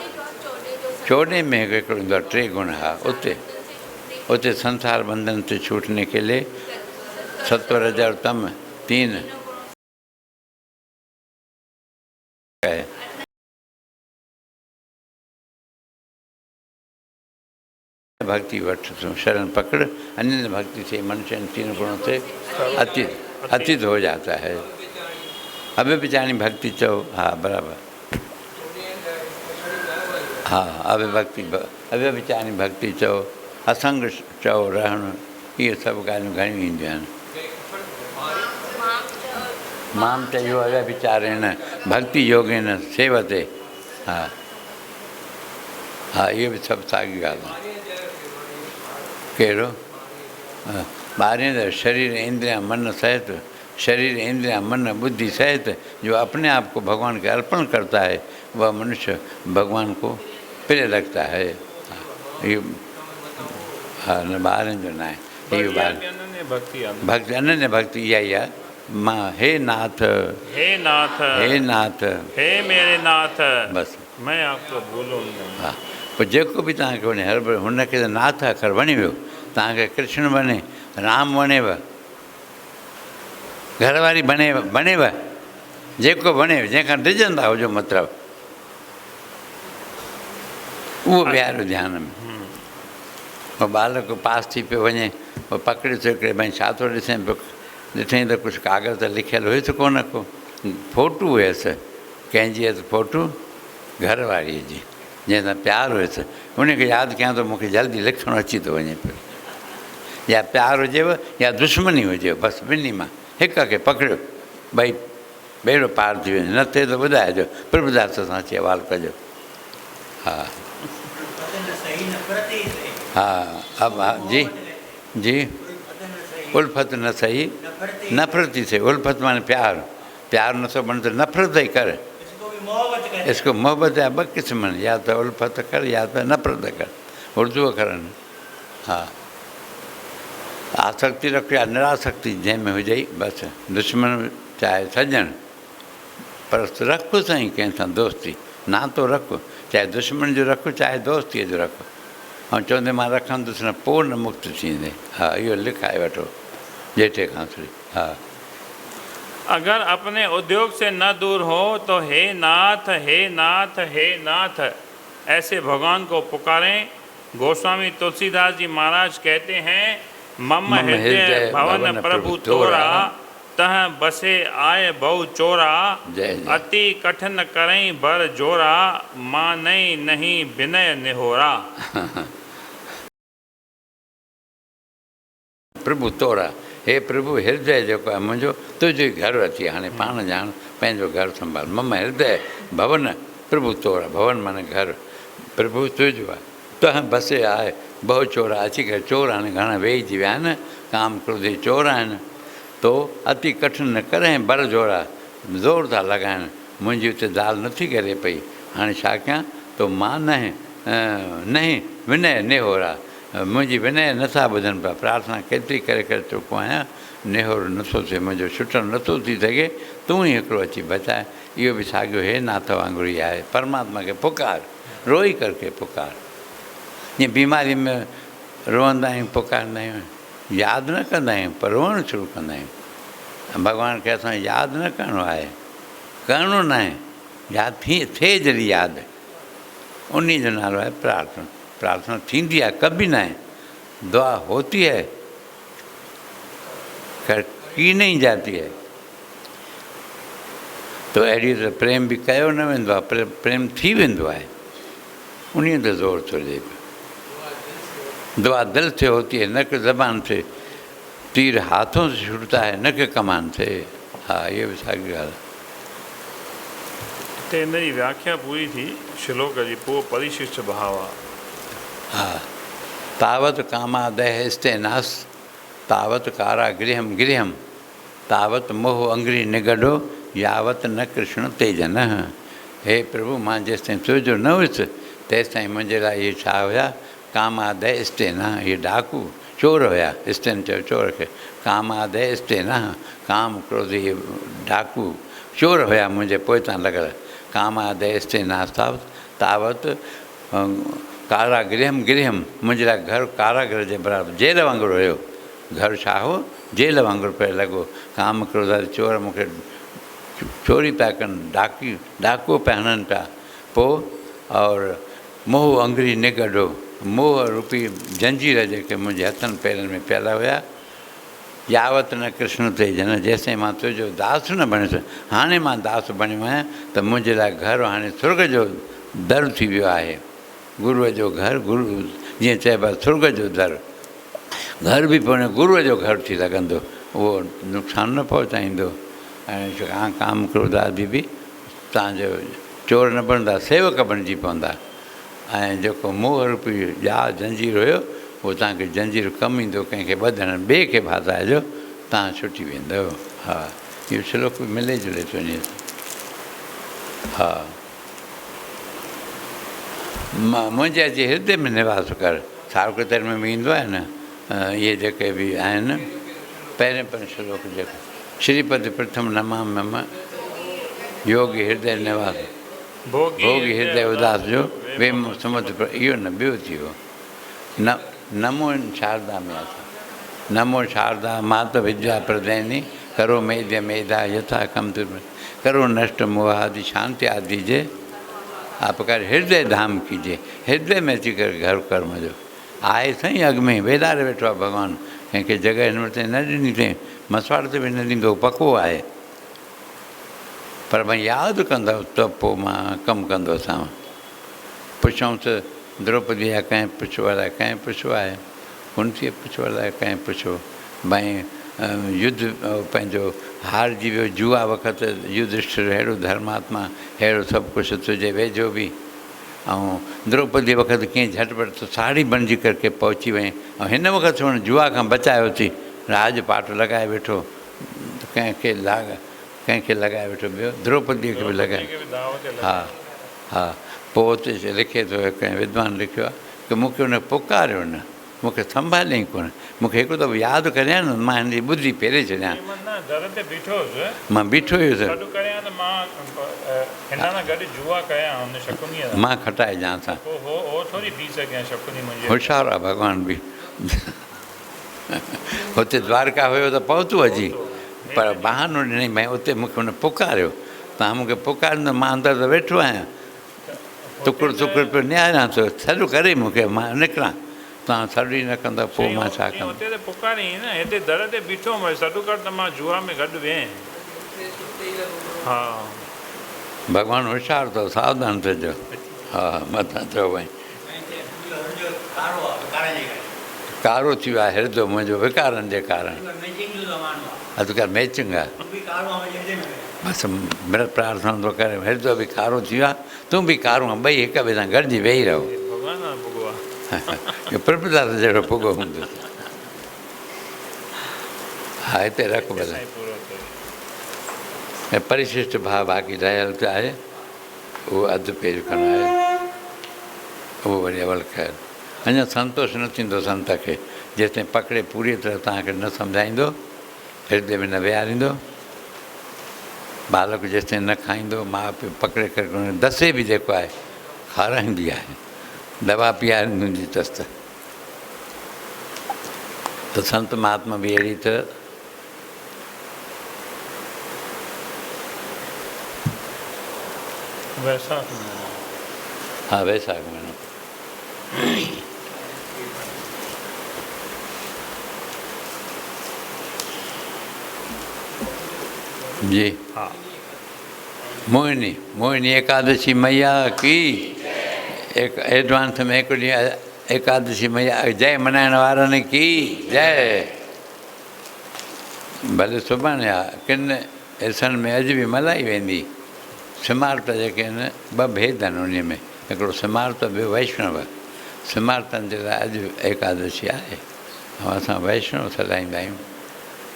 14 में हिकिड़ो ईंदो आहे, 3 गुण। हा, उते संसार बंधन से छूटने के लिए सत्वर रजर तम 3 है। भक्ति वठ शरण पकड़, अनन्य भक्ति से मनुष्य इन 3 गुणों से अतीत हो जाता है। अव्यभिचारिणी भक्ति चओ, हा बराबर। हा, अव्यभिचारिणी भक्ति चओ, असंग चओ रहणु, इहे सभु ॻाल्हियूं घणियूं ईंदियूं आहिनि। माम चयो अव्यभिचारेण भक्ति योगेन सेवते। हा हा, इहो बि सभु साॻी ॻाल्हि आहे। कहिड़ो? 12 शरीर इंद्रिया मन सहित, शरीर इंद्रिया मन बुद्धि सहित जो अपने आप को भगवान के अर्पण करता है, वह मनुष्य भगवान को प्रिय लगता है। ये हाँ, न 12 जो न आहे, इहो भक्ति अनन्य भक्ति इहा ई आहे। मां हे नाथ, हे नाथ, हे नाथ, हे मेरे नाथ, बसि मैं आपको भूलूं नहीं। हा, पोइ जेको बि तव्हांखे वणे, हर हुनखे त नाथ अखर वणी वियो। तव्हांखे कृष्ण वणे, राम वणेव, घरवारी बणेव, जेको वणेव, जंहिंखां डिॼंदा हुजो, मतिलबु उहो विहारियो ध्यान में। पोइ बालक पास थी पियो वञे, पोइ पकड़े थो हिकिड़े, भई छा थो ॾिसें पियो, ॾिठईं त कुझु कागज़ त लिखियलु हुयुसि कोन को, फोटू हुयसि, कंहिंजी हथ फोटू, घरवारीअ जी, जंहिंसां प्यारु हुयसि। उनखे यादि कयां त मूंखे जल्दी लिखणु अची थो वञे पियो। या प्यारु हुजेव या दुश्मनी हुजेव, बसि ॿिन्ही मां हिक खे पकड़ियो, भई बेड़ो पार थी वञे। न थिए त ॿुधाइजो, प्रभुदास सां अची अवाल कजो। हा हा, अब जी जी, उल्फत न सही, नफ़रत ही सही। उल्फत माने प्यार नथो बणे त नफ़रत ई कर। इसको मोहब्बत जा 2 क़िस्म आहिनि, या त उल्फत कर या त नफ़रत कर, उर्दू अखर आहिनि। हा, आसक्ति रख या निरासक्ति जंहिंमें हुजे बसि, दुश्मन चाहे सजण, पर रख साईं कंहिं सां दोस्ती, नातो रख, चाहे दुश्मन जो रख चाहे दोस्तीअ जो रख। ऐं चवंदे मां रखंदुसि न, पोइ न मुक्त थींदे। हा, इहो लिखाए वठो जेठे खांसरी। हा, अगर अपने उद्योग से न दूर हो तो हे नाथ हे नाथ हे नाथ ऐसे भगवान को पुकारें। गोस्वामी तुलसीदास जी महाराज कहते हैं, मम हृदय भवन प्रभु तोरा, तह बसे आए बहु चोरा। जय जय। अति कठिन करें बर जोरा, माने नहीं विनय निहोरा। प्रभु तोरा, हे प्रभु हृदय जेको आहे मुंहिंजो तुंहिंजो ई घरु अची, हाणे पाण ॼाण पंहिंजो घरु संभाल। मम हृदय भवन प्रभु तोरा, भवन माने घरु, प्रभु तुंहिंजो आहे। तह बसे आहे बहु चोर, अची करे चोर हाणे घणा वेहिजी विया आहिनि, काम क्रोधी चोर आहिनि। तो अति कठिन न करें बर जोरा, ज़ोर था लॻाइनि, मुंहिंजी हुते दाल नथी करे पई, हाणे छा कयां? तो मां नहीं विनय नेहोरा, मुंहिंजी विनय नथा ॿुधनि पिया, प्रार्थना केतिरी करे करे चुको आहियां, नेहोर नथो थिए, मुंहिंजो छुटणु नथो थी सघे, तूं ई हिकिड़ो अची बचाए। इहो बि साॻियो हे नाथ वांगुरु ई आहे, परमात्मा खे पुकार, रोई करके पुकार। ईअं बीमारी में रोअंदा आहियूं, पुकारंदा आहियूं, यादि न कंदा आहियूं, पर रोअणु शुरू कंदा आहियूं। भॻवान खे असां यादि न करिणो आहे, करिणो न आहे, यादि थिए जॾहिं यादि, उन जो नालो आहे प्रार्थना। प्रार्थना थींदी आहे, कभी न आहे, दुआ होती है, की नहीं जाती है। तो अहिड़ी त प्रेम बि कयो न वेंदो आहे, प्रेम थी वेंदो आहे, उन ते ज़ोर थो ॾिए पियो। दुआ दिल से होती है, न कि ज़बान से, तीर हाथों से छूटता है, न कि कमान से। हा, इहो बि साॻी ॻाल्हि आहे। हिते हिन जी व्याख्या पूरी थी श्लोक जी, पोइ परिशिष्ट भाव आहे। हा, तावत कामादय स्तेनास, तावत कारागृहम गृहम, तावत मोह अंग्री निगडो, यावत न कृष्ण तेजन। हे प्रभु, मां जेसिताईं तुंहिंजो न हुयुसि तेसिताईं मुंहिंजे लाइ इहे छा हुया? कामादय स्तेना, इहे डाकू चोर हुया। स्तेन चयो चोर खे, कामादय स्तेना, काम क्रोध इहे डाकू चोर हुया मुंहिंजे पोइतां लॻल। कामादय स्तेना तावत कारागृहम गृहम, मुंहिंजे लाइ घरु कारागृह जे बराबरि, जेल वांगुरु हुयो। घरु छा हो? जेल वांगुरु पियो लॻो। काम क्रोध चोर मूंखे चोरी पिया कनि, डाकू पिया हणनि पिया। पोइ और मोह अंग्री निगडो, मोह रूपी जंजीर जेके मुंहिंजे हथनि पेरनि में पियल हुया। यावत न कृष्ण तेजन, जेसिताईं मां तुंहिंजो दास न बणियुसि। हाणे मां दास बणियो आहियां, त मुंहिंजे लाइ घरु हाणे स्वर्ग जो दर थी वियो आहे। गुरूअ जो घरु, गुरू जीअं चइबो आहे स्वर्ग जो दर, घर बि पोइ गुरूअ जो घरु थी लॻंदो, उहो नुक़सानु न पहुचाईंदो। ऐं काम क्रोध आदि बि तव्हांजो चोर न बणंदा, सेवक बणिजी पवंदा। ऐं जेको मोह रूपी जंजीर हुयो, उहो तव्हांखे जंजीर कमु ईंदो, कंहिंखे ॿधणु, ॿिए खे बाधाइजो, तव्हां छुटी वेंदव। हा, इहो श्लोक बि मिले जुले थो वञे। हा, मुंहिंजे अची हृदय में निवास कर, सावकतर में बि ईंदो आहे न, इहे जेके बि आहिनि पहिरें पहिरें श्लोक जेको श्रीपद प्रथम नमा मम योगी हृदय निवास, भोगी हृदय उदास जो वे समुद्र, इहो न ॿियो थी वियो। न नमो शारदा में असां, नमो शारदा मात विद्या प्रदैनी, करो मेध्य मेधा यथा कम तुम, करो नष्ट मोह आदि शांति आदि जे, आप कर हृदय धाम कीजिए। हृदय में अची करे घर कर्म जो आहे साईं, अॻ में वेदारे वेठो आहे भॻवानु, कंहिंखे जॻह हिन वटि न ॾिनी अथई, मसवाड़ ते बि न ॾींदो, पको आहे। पर भई यादि कंदव त पोइ मां कमु कंदोसांव। पुछऊंसि द्रौपदी आहे, कंहिं पुछो अलाए कंहिं पुछो आहे, कुंतीअ पुछो अलाए कंहिं पुछो, भई युद्ध पंहिंजो हारजी वियो जुआ वक़्तु, युधिष्ठिर अहिड़ो धर्मात्मा, अहिड़ो सभु कुझु तुंहिंजे वेझो बि। ऐं द्रौपदी वक़्तु कीअं झटिपट तो साड़ी बणिजी करके पहुची वई, ऐं हिन वक़्तु हुन जुआ खां बचायो थी, राजपाट लॻाए वेठो, कंहिंखे लॻाए वेठो, ॿियो द्रौपदीअ खे बि लॻाए। हा हा, पोइ हुते लिखे थो, कंहिं विद्वान लिखियो आहे कि मूंखे हुन पुकारियो न, मूंखे संभालियईं कोन। मूंखे हिकु दफ़ो यादि करियां न, मां हिन जी ॿुधी फेरे छॾियां। दर ते बीठो हुयुसि, मां बीठो हुयुसि, गॾु करियां त मां हिन सां गॾु जुआ कयां हुन शकुनीअ सां। मां खटाए ॼां सां। पोइ हो थोरी बीह सघियां शकुनी मुंहिंजे। होशियारु आहे भॻवानु बि। हुते द्वारका हुयो त पहुतो अची, पर बहानो ॾिनई भई उते मूंखे हुन पुकारियो, तव्हां मूंखे पुकारींदो, मां अंदरि त वेठो आहियां, टुकुर टुकुर पियो निहारियां थो, सॾु करे मूंखे, मां निकिरां, तव्हां सॾु ई न कंदा पोइ मां छा कंदुमि। हुते त पुकारियईं न, हिते दर ते बीठो हुउमि, सॾु कर त मां जुआ में गॾु वियईं। हा, भॻवानु होशियारु अथव, सावधान थिएजो। हा, मथां चओ भई कारो थी वियो आहे हिरदो मुंहिंजो विकारनि जे कारण। अधु कर मैचिंग आहे, बसि मृत प्रार्थना थो करे, हिरदो बि कारो थी वियो आहे, तूं बि कारो आहे, ॿई हिक ॿिए सां गॾिजी वेही रहो। इहो प्रभुदास जहिड़ो पुॻो हूंदो। हा, हिते रख भले। ऐं परिशिष्ट भाव बाक़ी रहियल त आहे, उहो अधु पेज खनि आहे, उहो वरी अवल ख़ैरु। अञा संतोष न थींदो संत खे, जेसिताईं पकिड़े पूरी तरह तव्हांखे न सम्झाईंदो, हृदय में न विहारींदो। बालक जेसिताईं न खाईंदो, माउ पीउ पकिड़े करे दसे बि जेको आहे खाराईंदी आहे, दवा पीआरींदी हूंदी अथसि त संत महात्मा बि अहिड़ी तरह। हा, वैसाख महीनो। जी हा, मोहिनी, मोहिनी एकादशी मैया की। एक एडवांस में हिकु ॾींहुं एकादशी मैया जय मल्हाइण वारनि की जय। भले सुभाणे आहे, किन हिसनि में अॼु बि मल्हाई वेंदी। सिमारत जेके आहिनि, ॿ भेद आहिनि उन में, हिकिड़ो सिमारत, ॿियो वैष्णव। सिमारतनि जे लाइ अॼु एकादशी आहे, ऐं असां वैष्णव सॾाईंदा आहियूं,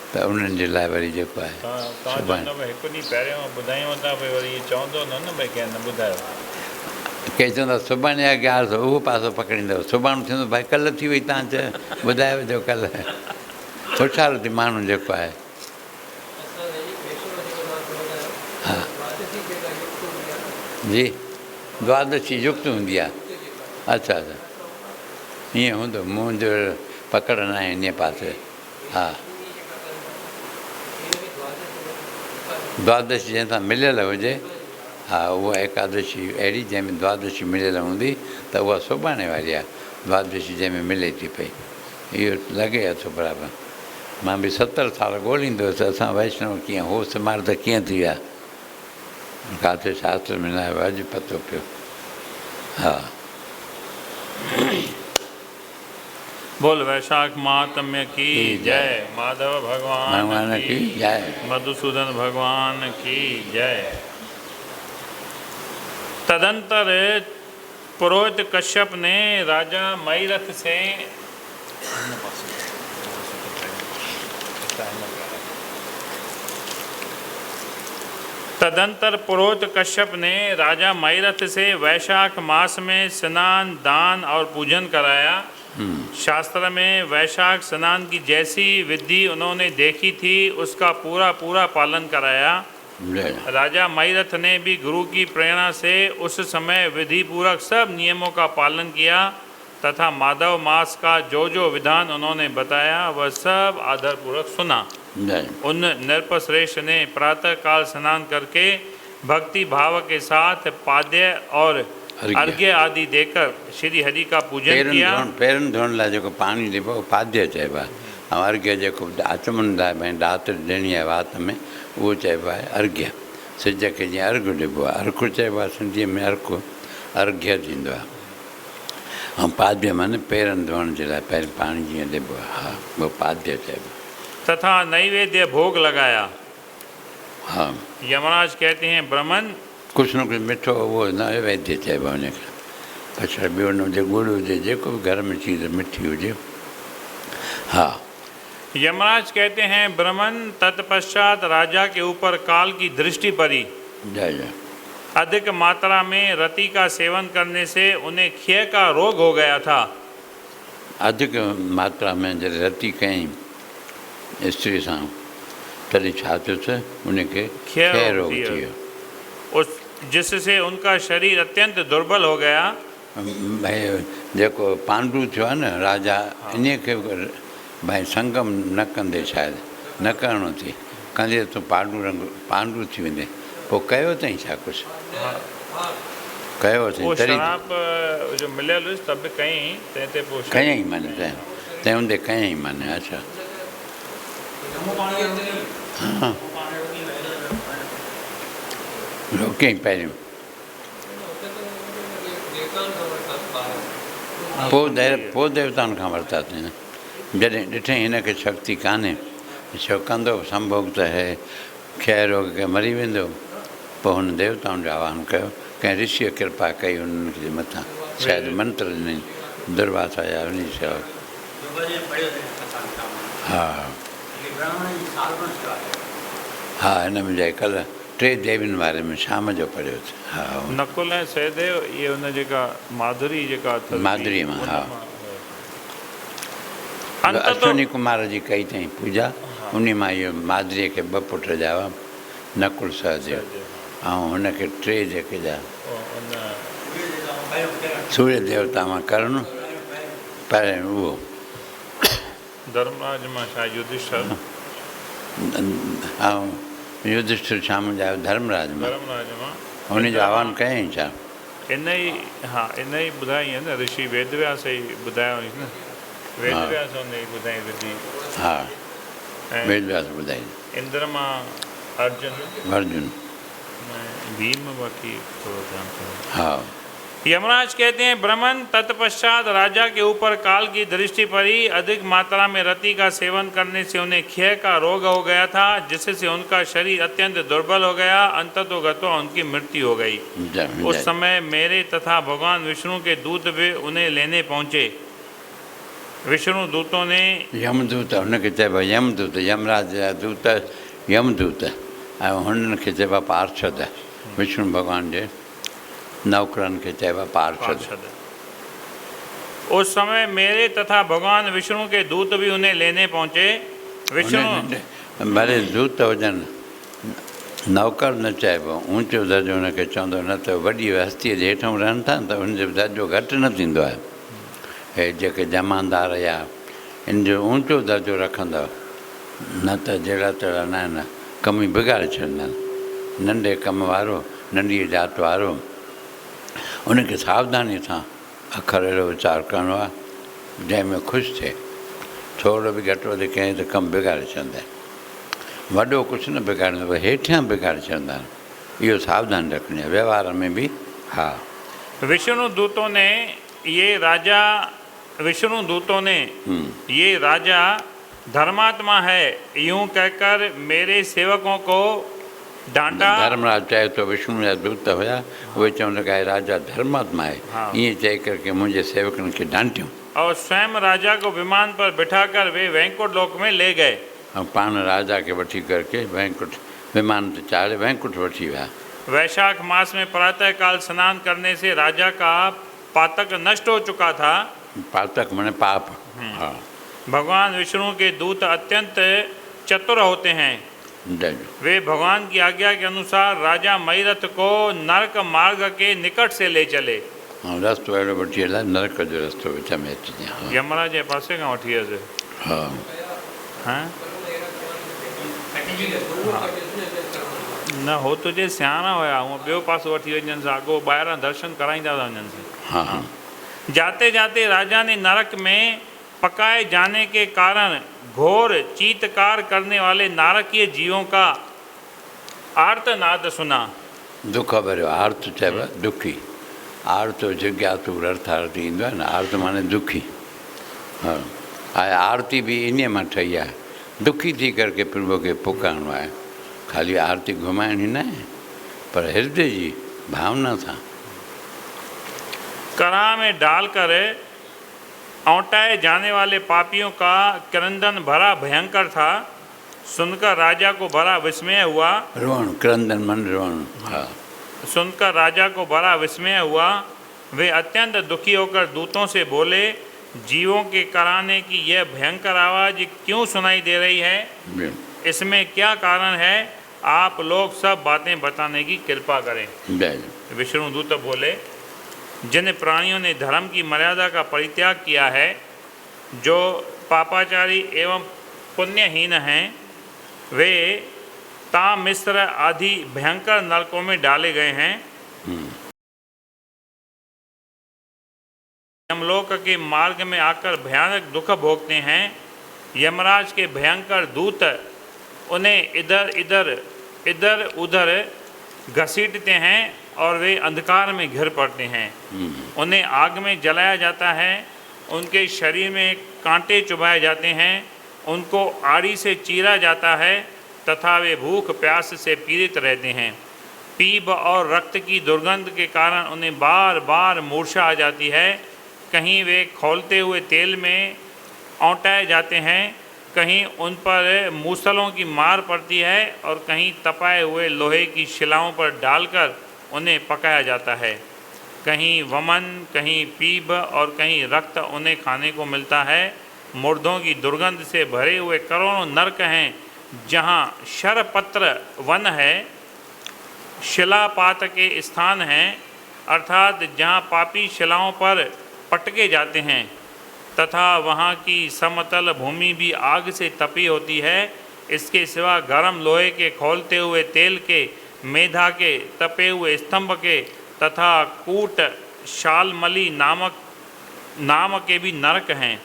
त उन्हनि जे लाइ वरी जेको आहे सुभाणे। हिकु ॾींहुं पहिरियों ॿुधायूं था, भई वरी चवंदो न भई कंहिं न ॿुधायो। के चवंदा सुभाणे आहे ग्यारस, उहो पासो पकड़ींदव। सुभाणे थींदो भाई कल्ह थी वई, तव्हां चयो ॿुधायो जो कल्ह। होशियारु थी माण्हू जेको आहे। हा जी, द्वादशी युक्त हूंदी आहे। अच्छा अच्छा, ईअं हूंदो, मुंहिंजो पकड़ न आहे इन पासे। हा, द्वादशी जंहिंसां मिलियल हुजे, हा, उहा एकादशी अहिड़ी जंहिंमें द्वादशी मिलियल हूंदी त उहा सुभाणे वारी आहे। द्वादशी जंहिंमें मिले थी पई, इहो लॻे थो बराबरि। मां बि 70 साल ॻोल्हींदो हुयुसि, असां वैष्णव कीअं हो सिमारत कीअं थी विया, किथे शास्त्र में न आयो, अॼु पतो पियो। हा, बोल वैशाख महात्म्य की जय, माधव भगवान की जय, मधुसूदन भगवान की जय। तदंतर पुरोहित कश्यप ने राजा मयरथ से वैशाख मास में स्नान, दान और पूजन कराया। शास्त्र में वैशाख स्नान की जैसी विधि उन्होंने देखी थी, उसका पूरा पूरा पालन कराया। राजा मयरथ ने भी गुरु की प्रेरणा से उस समय विधि पूर्वक सब नियमों का पालन किया तथा माधव मास का जो जो विधान उन्होंने बताया वह सब आदरपूर्वक सुना। उन नृपश्रेष्ठ ने प्रातः काल स्नान करके भक्ति भाव के साथ पाद्य और अर्घ्य आदि देकर श्री हरि का पूजन किया। पेरनि धोइण लाइ जेको पाणी ॾिबो उहो पाद्य चइबो आहे, ऐं अर्घ्य जेको आचमन लाइ भई दात ॾियणी आहे वात में, उहो चइबो आहे अर्घ्य। सिज खे जीअं अर्घु ॾिबो आहे, अर्घु चइबो आहे सिंधीअ में, अर्घु अर्घ्य थींदो आहे। ऐं पाद्य माने पेरनि धोइण जे लाइ पहिरीं पाणी जीअं ॾिबो आहे, हा, उहो पाद्य चइबो आहे। तथा नैवेद्य भोग लगाया। हा, यमराज कहते हैं ब्राह्मण कुझु न कुझु मिठो, उहो नैवेद्य चइबो आहे हुनखे। पछाड़ी ॿियो न हुजे, गुड़ हुजे, जेको बि घर में चीज़ मिठी हुजे। हा, यमराज कहते हैं ब्राह्मण तत्पश्चात राजा के ऊपर काल की दृष्टि पड़ी। जय जय। अधिक मात्रा में रति का सेवन करने से उन्हें क्षय का रोग हो गया था। अधिक मात्रा में जॾहिं रती कयईं स्त्री सां तॾहिं छा थियुसि उनखे क्षय रोग थी वियो। उस जिससे उनका शरीर अत्यंत दुर्बल हो गया। भाई जेको पांडु थियो आहे न राजा, इन खे भाई संगम न कंदे, शायदि न करिणो थी, कंदे तूं पांडु थी वेंदे। पोइ कयो अथई छा कुझु कयो अथई तॾहिं जो मिलियल हुयुसि तब कयईं, तंहिं ते पोइ कयईं माने तंहिं हूंदे कयईं माने। अच्छा हा रोकियईं पहिरियों, पोइ देवताउनि खां वरिता अथई। जॾहिं ॾिठईं हिनखे शक्ति कान्हे, छो कंदो संभोग त है, क्षय रोग खे मरी वेंदो। पोइ हुन देवताउनि जो आह्वान कयो, कंहिं ऋषिअ कृपा कई उन्हनि खे मथां, शायदि मंत्र ॾिनई दुर्वासा या उन सेवा। हा हा हिन में जाए कल्ह 3 देवियुनि बारे में शाम जो पढ़ियो। हा नकुल ऐं सहदेव इहे हुन जेका माधुरी जेका माधुरी मां, हा अश्विनी कुमार जी कई अथई पूजा, उन मां इहो माधुरीअ खे 2 पुट ॼावा, नकुल सहदेव, ऐं हुनखे 3 जेके ॼा सूर्य देवता मां कर्ण, पहिरियों उहो धर्मराज मां छा युधिष्ठिर, ऐं युधिष्ठिर शाम ॼायो धर्मराज मां, हुनजो आह्वान कयईं छा? इन ई ॿुधाई आहे न, ऋषि वेदव्यास ई ॿुधायो हुयसि न, वेदव्यास हुन ई ॿुधाई विधी। हा वेदव्यास ॿुधाई। इंद्र मां अर्जुन भीम, बाकी थोड़ा ध्यान। हाँ यमराज कहते हैं ब्रह्मन तत्पश्चात राजा के ऊपर काल की दृष्टि पड़ी। अधिक मात्रा में रति का सेवन करने से उन्हें क्षय का रोग हो गया था, जिससे उनका शरीर अत्यंत दुर्बल हो गया। अंततोगतो उनकी मृत्यु हो गई। उस समय मेरे तथा भगवान विष्णु के दूत भी उन्हें लेने पहुँचे। विष्णु दूतों ने यमदूत हुनखे चइबो यमदूत, यमराज जा दूत यमदूत, ऐं हुननि खे चइबो पार्षद। विष्णु भॻवान जे नौकरनि खे चइबो पार्षद। उस समय मेरे तथा भगवान विष्णु के दूत भी उन्हें लेने पहुँचे। विष्णु भले दूत हुजनि, नौकर न चइबो, ऊंचो दर्जो हुनखे चवंदो, न त वॾी हस्तीअ जे हेठां रहनि था त हुनजो दर्जो घटि न थींदो आहे। हे जेके जमानदार या इन जो ऊंचो दर्जो रखंदव, न त जहिड़ा तहिड़ा न आहिनि, कम ई बिगाड़े छॾींदा आहिनि। नंढे कम वारो, नंढी जात वारो, उनखे सावधानी सां अखर अहिड़ो वीचार करिणो आहे जंहिंमें ख़ुशि थिए। थोरो बि घटि वधि कयईं त कमु बिगाड़े छॾींदा आहिनि। वॾो कुझु न बिगाड़ींदो, हेठियां बिगाड़े छॾींदा आहिनि। इहो सावधानी रखणी आहे व्यवहार में बि। हा विष्णु दूतों ने ये राजा धर्मात्मा है यूं कहकर मेरे सेवकों को डांटा। धर्मराज चए तो विष्णु जा दूत हुया, उहे चवनि लॻा राजा धर्मात्मा आहे, ईअं चई करके मुंहिंजे सेवकनि खे डांटियूं। और स्वयं राजा को विमान पर बिठाकर वे वैकुंठ लोक में ले गए। ऐं पाण राजा खे वठी करके वैकुंठ विमान ते चाढ़े वैकुंठ वठी विया। वैशाख मास में प्रातःकाल स्नान करने से राजा का पातक नष्ट हो चुका था। पातक माने पाप। हाँ भगवान विष्णु के दूत अत्यंत चतुर होते हैं। वे भगवान की आज्ञा के अनुसार राजा मयरथ को नरक मार्ग के निकट से ले चले। रस्तो अहिड़ो वठी हलिया, नरक जो रस्तो विच में अची विया। यमराज जे पासे खां वठी वियसि। हा न हो तुंहिंजे सियाणा हुया, हूअं ॿियो पासो वठी वञनि सां अॻो ॿाहिरां दर्शन कराईंदा था वञनि से। हाँ जाते जाते राजा ने नरक में पकाए जाने के कारण घोर चीत्कार करने वाले नारकीय जीवों का आर्तनाद सुना। दुख भरियो आर्त चइबो दुखी। आर्त जिज्ञातु अर्थार्थी ईंदो आहे न, आर्त माने दुखी। हाँ आरती भी इन मां ठही आहे, दुखी थी करके प्रभु खे पुकारणो आहे। खाली आरती घुमाइणी न आहे, पर हृदय जी भावना सां। कड़ा में डालकर औंटाए जाने वाले पापियों का क्रंदन भरा भयंकर था। सुनकर राजा को बड़ा विस्मय हुआ। रोण क्रंदन मन रोण। हाँ सुनकर राजा को बड़ा विस्मय हुआ। वे अत्यंत दुखी होकर दूतों से बोले, जीवों के कराने की यह भयंकर आवाज़ क्यों सुनाई दे रही है? इसमें क्या कारण है? आप लोग सब बातें बताने की कृपा करें। विष्णु दूत बोले, जिन प्राणियों ने धर्म की मर्यादा का परित्याग किया है, जो पापाचारी एवं पुण्यहीन हैं, वे तामिस्र आदि भयंकर नरकों में डाले गए हैं। यमलोक के मार्ग में आकर भयानक दुख भोगते हैं। यमराज के भयंकर दूत उन्हें इधर उधर घसीटते हैं और वे अंधकार में घिर पड़ते हैं। उन्हें आग में जलाया जाता है, उनके शरीर में कांटे चुभाए जाते हैं, उनको आड़ी से चीरा जाता है तथा वे भूख प्यास से पीड़ित रहते हैं। पीप और रक्त की दुर्गंध के कारण उन्हें बार बार मूर्छा आ जाती है। कहीं वे खौलते हुए तेल में औंटाए जाते हैं, कहीं उन पर मूसलों की मार पड़ती है और कहीं तपाए हुए लोहे की शिलाओं पर डालकर उन्हें पकाया जाता है। कहीं वमन, कहीं पीप और कहीं रक्त उन्हें खाने को मिलता है। मुर्दों की दुर्गंध से भरे हुए करोड़ों नरक हैं, जहाँ शरपत्र वन है, शिलापात के स्थान हैं, अर्थात जहाँ पापी शिलाओं पर पटके जाते हैं, तथा वहाँ की समतल भूमि भी आग से तपी होती है। इसके सिवा गर्म लोहे के खौलते हुए तेल के, मेधा के, तपे हुए स्तंभ के तथा कूट शालमली नाम के भी नरक हैं।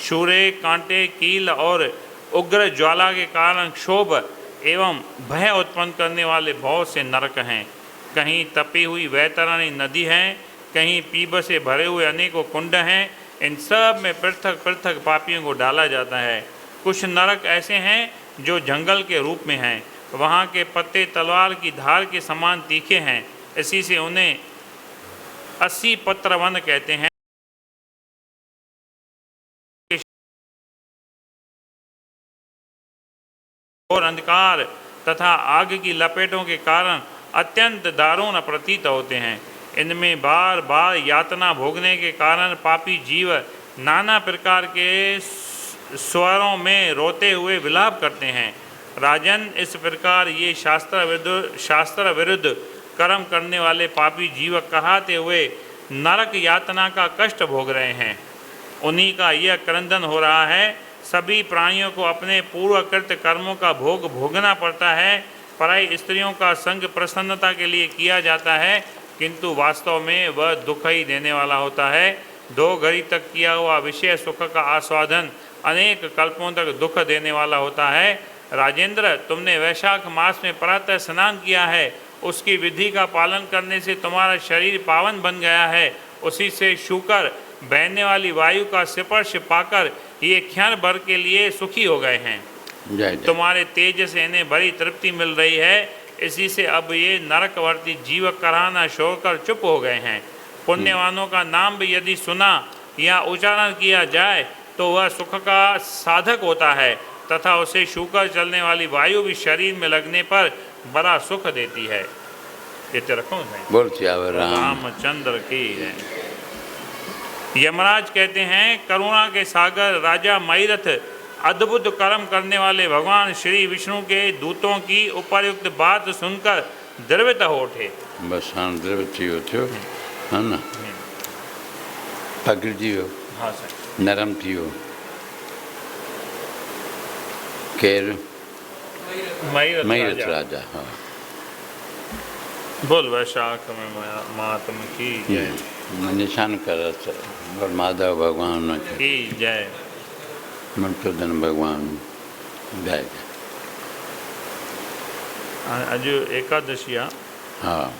शूरे, कांटे, कील और उग्र ज्वाला के कारण क्षोभ एवं भय उत्पन्न करने वाले बहुत से नरक हैं। कहीं तपी हुई वैतरणी नदी है, कहीं पीप से भरे हुए अनेकों कुंड हैं। इन सब में पृथक पृथक पापियों को डाला जाता है। कुछ नरक ऐसे हैं जो जंगल के रूप में हैं, वहाँ के पत्ते तलवार की धार के समान तीखे हैं, इसी से उन्हें 80 पत्र वन कहते हैं। और अंधकार तथा आग की लपेटों के कारण अत्यंत दारुण प्रतीत होते हैं। इनमें बार बार यातना भोगने के कारण पापी जीव नाना प्रकार के स्वरों में रोते हुए विलाप करते हैं। राजन, इस प्रकार ये शास्त्र विरुद्ध कर्म करने वाले पापी जीव कहते हुए नरक यातना का कष्ट भोग रहे हैं। उन्हीं का यह क्रंदन हो रहा है। सभी प्राणियों को अपने पूर्वकृत कर्मों का भोग भोगना पड़ता है। पराई स्त्रियों का संग प्रसन्नता के लिए किया जाता है, किंतु वास्तव में वह दुख ही देने वाला होता है। 2 घड़ी तक किया हुआ विषय सुख का आस्वादन अनेक कल्पों तक दुख देने वाला होता है। राजेंद्र, तुमने वैशाख मास में प्रातः स्नान किया है, उसकी विधि का पालन करने से तुम्हारा शरीर पावन बन गया है। उसी से छूकर बहने वाली वायु का स्पर्श पाकर ये क्षण भर के लिए सुखी हो गए हैं। तुम्हारे तेज से इन्हें बड़ी तृप्ति मिल रही है, इसी से अब ये नरकवर्ती जीव कराहना छोड़कर चुप हो गए हैं। पुण्यवानों का नाम भी यदि सुना या उच्चारण किया जाए तो वह सुख का साधक होता है, तथा उसे छूकर चलने वाली वायु भी शरीर में लगने पर बड़ा सुख देती है। ये रखो रामचंद्र की है। यमराज कहते हैं, करुणा के सागर राजा मयरथ अद्भुत कर्म करने वाले भगवान श्री विष्णु के दूतों की उपर्युक्त बात सुनकर द्रवित हो उठे। बस हाँ, द्रवित ही हो है ना, पकड़ जी हो, हाँ सर, नरम थी हो। केर मयरथ राजा। हाँ, बोल वैशाख में महात्मा की जय। निशान कर और माधव भगवान की जय, मधुसूदन भगवान जय। आज एकादशिया। हाँ,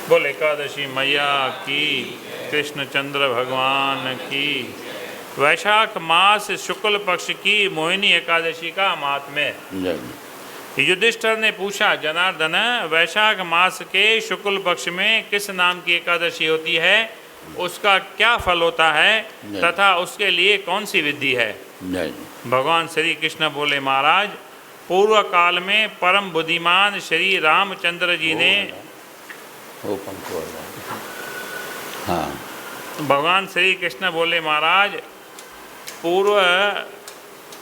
बोल एकादशी मैया की, कृष्णचंद्र भगवान की। वैशाख मास शुक्ल पक्ष की मोहिनी एकादशी का महात्म्य। युधिष्ठिर ने पूछा, जनार्दन, वैशाख मास के शुक्ल पक्ष में किस नाम की एकादशी होती है, उसका क्या फल होता है तथा उसके लिए कौन सी विधि है? भगवान श्री कृष्ण बोले, महाराज, पूर्व काल में परम बुद्धिमान श्री रामचंद्र जी ने हाँ भगवान श्री कृष्ण बोले, महाराज पूर्व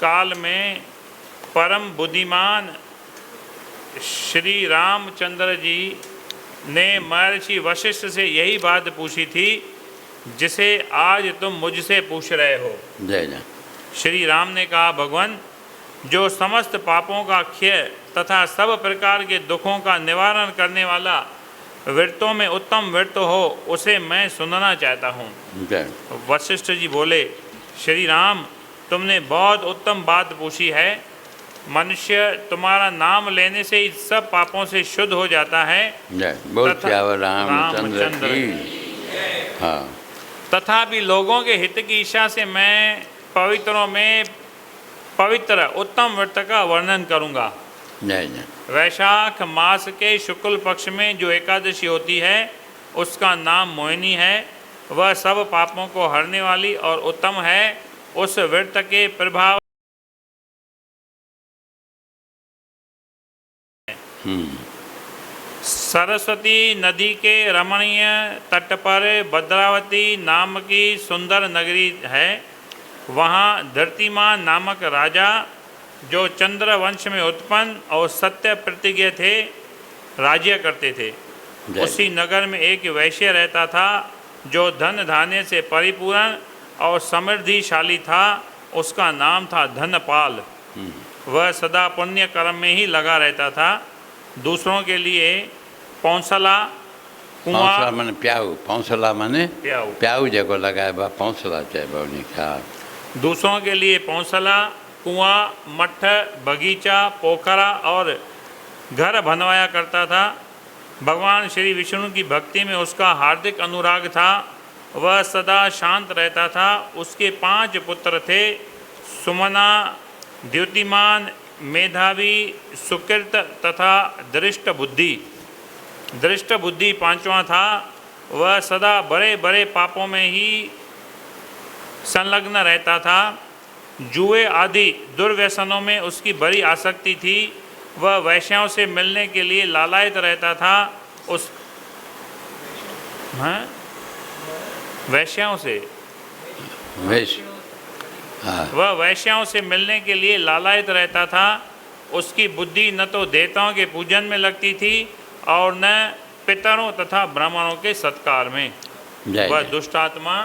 काल में परम बुद्धिमान श्री रामचंद्र जी ने महर्षि वशिष्ठ से यही बात पूछी थी जिसे आज तुम मुझसे पूछ रहे हो। जय जय। श्री राम ने कहा, भगवान जो समस्त पापों का क्षय तथा सब प्रकार के दुखों का निवारण करने वाला व्रतों में उत्तम व्रत हो उसे मैं सुनना चाहता हूँ। जय। वशिष्ठ जी बोले, श्री राम तुमने बहुत उत्तम बात पूछी है। मनुष्य तुम्हारा नाम लेने से ही सब पापों से शुद्ध हो जाता है। जय बोल सियावर रामचंद्र की। हाँ तथापि लोगों के हित की इच्छा से मैं पवित्रों में पवित्र उत्तम व्रत का वर्णन करूँगा। जय जय। वैशाख मास के शुक्ल पक्ष में जो एकादशी होती है उसका नाम मोहिनी है। वह सब पापों को हरने वाली और उत्तम है। उस व्रत के प्रभाव सरस्वती नदी के रमणीय तट पर भद्रावती नाम की सुंदर नगरी है। वहाँ धरतीमान नामक राजा जो चंद्र वंश में उत्पन्न और सत्य प्रतिज्ञ थे राज्य करते थे। उसी नगर में एक वैश्य रहता था जो धन धान्य से परिपूर्ण और समृद्धिशाली था। उसका नाम था धनपाल। वह सदा पुण्य कर्म में ही लगा रहता था। दूसरों के लिए पौंसला पौंसला माने प्याऊ, पौंसला माने प्याऊ प्याऊ जगह लगाए बा पौंसला चाहे बहुनी खा। दूसरों के लिए पौंसला, कुआं, मठ, बगीचा, पोखरा और घर बनवाया करता था। भगवान श्री विष्णु की भक्ति में उसका हार्दिक अनुराग था। वह सदा शांत रहता था। उसके 5 पुत्र थे, सुमना, द्युतिमान, मेधावी, सुकृत तथा दृष्ट बुद्धि। दृष्ट बुद्धि 5वां था। वह सदा बड़े बड़े पापों में ही संलग्न रहता था। जुए आदि दुर्व्यसनों में उसकी बड़ी आसक्ति थी। वह वैश्यों से मिलने के लिए लालायित रहता था। उस वैश्यों से वह वैश्यों से मिलने के लिए लालायित रहता था। उसकी बुद्धि न तो देवताओं के पूजन में लगती थी और न पितरों तथा ब्राह्मणों के सत्कार में। वह दुष्ट आत्मा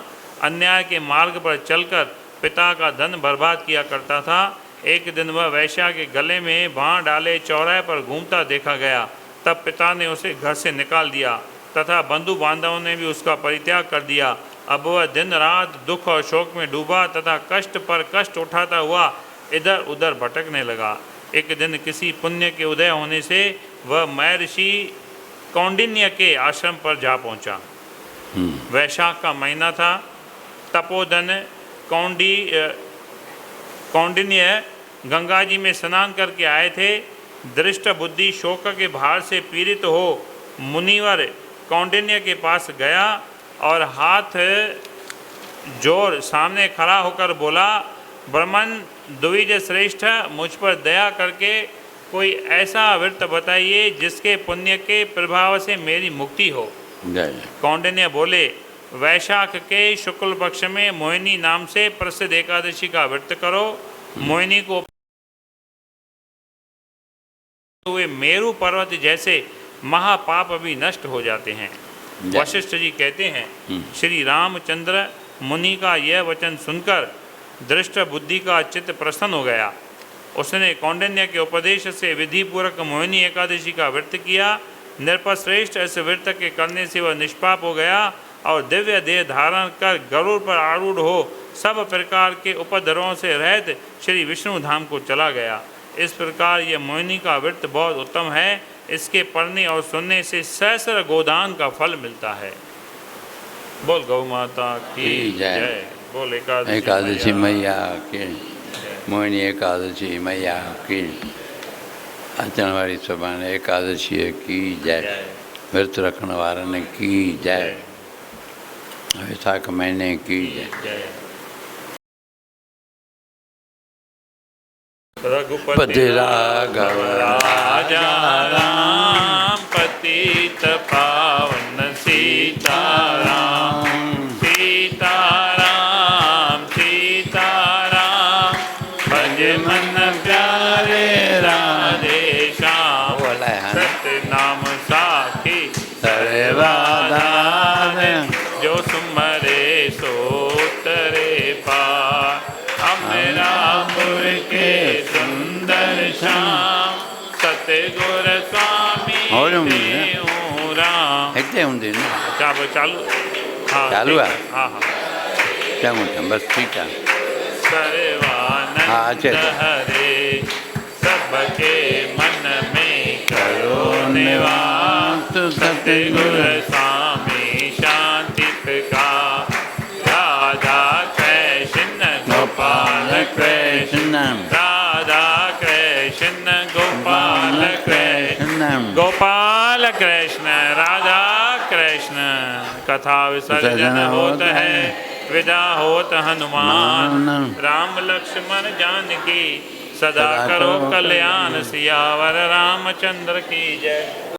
अन्याय के मार्ग पर चलकर पिता का धन बर्बाद किया करता था। एक दिन वह वैश्या के गले में बाँह डाले चौराहे पर घूमता देखा गया। तब पिता ने उसे घर से निकाल दिया तथा बंधु बांधवों ने भी उसका परित्याग कर दिया। अब वह दिन रात दुख और शोक में डूबा तथा कष्ट पर कष्ट उठाता हुआ इधर उधर भटकने लगा। एक दिन किसी पुण्य के उदय होने से वह महर्षि कौंडिन्य के आश्रम पर जा पहुंचा। वैशाख का महीना था। तपोधन कौंडिन्य गंगा जी में स्नान करके आए थे। दृष्ट बुद्धि शोक के भार से पीड़ित हो मुनिवर कौंडिन्य के पास गया और हाथ जोर सामने खड़ा होकर बोला, ब्राह्मण द्विज श्रेष्ठ, मुझ पर दया करके कोई ऐसा व्रत बताइए जिसके पुण्य के प्रभाव से मेरी मुक्ति हो। कौंडिन्य बोले, वैशाख के शुक्ल पक्ष में मोहिनी नाम से प्रसिद्ध एकादशी का व्रत करो। मोहिनी को हुए मेरु पर्वत जैसे महापाप भी नष्ट हो जाते हैं। वशिष्ठ जी कहते हैं, श्री रामचंद्र मुनि का यह वचन सुनकर दृष्ट बुद्धि का चित्त प्रसन्न हो गया। उसने कौंडिन्य के उपदेश से विधि पूर्वक मोहिनी एकादशी का व्रत किया। नृपश्रेष्ठ इस व्रत के करने से वह निष्पाप हो गया और दिव्य देह धारण कर गरुड़ पर आरूढ़ हो सब प्रकार के उपद्रवों से रहित श्री विष्णु धाम को चला गया। इस प्रकार यह मोहिनी का व्रत बहुत उत्तम है। इसके पढ़ने और सुनने से सहस्र गोदान का फल मिलता है। बोल गौ माता की जय। बोल एकादशी मैया की, मोहिनी एकादशी मैया की, अचण वाली सुभाणे एकादशी की जय। व्रत रखने वारने की जय। वैशाख महीने की जय। रघुपति राघव राजा राम, पतित पावन सीताराम। जो सुमरे सो तरे पार। अब मेरा पुर के सुंदर श्याम सतगुर स्वामी और हम देऊं राम। इतने होंगे ना चालू चालू हाँ चालू ठीक है? हाँ हाँ क्या होता बस ठीक है। सर्वानंद हाँ, अच्छे से। हरे सबके मन में करो निवास। सतगुर स्वामी शांति प्रकाश। राधा कृष्ण गोपाल कृष्ण राधा कृष्ण गोपाल कृष्ण गोपाल कृष्ण राधा कृष्ण। कथा विसर्जन होत है विदा होत हनुमान। राम लक्ष्मण जानकी सदा करो कल्याण। सियावर रामचंद्र की जय।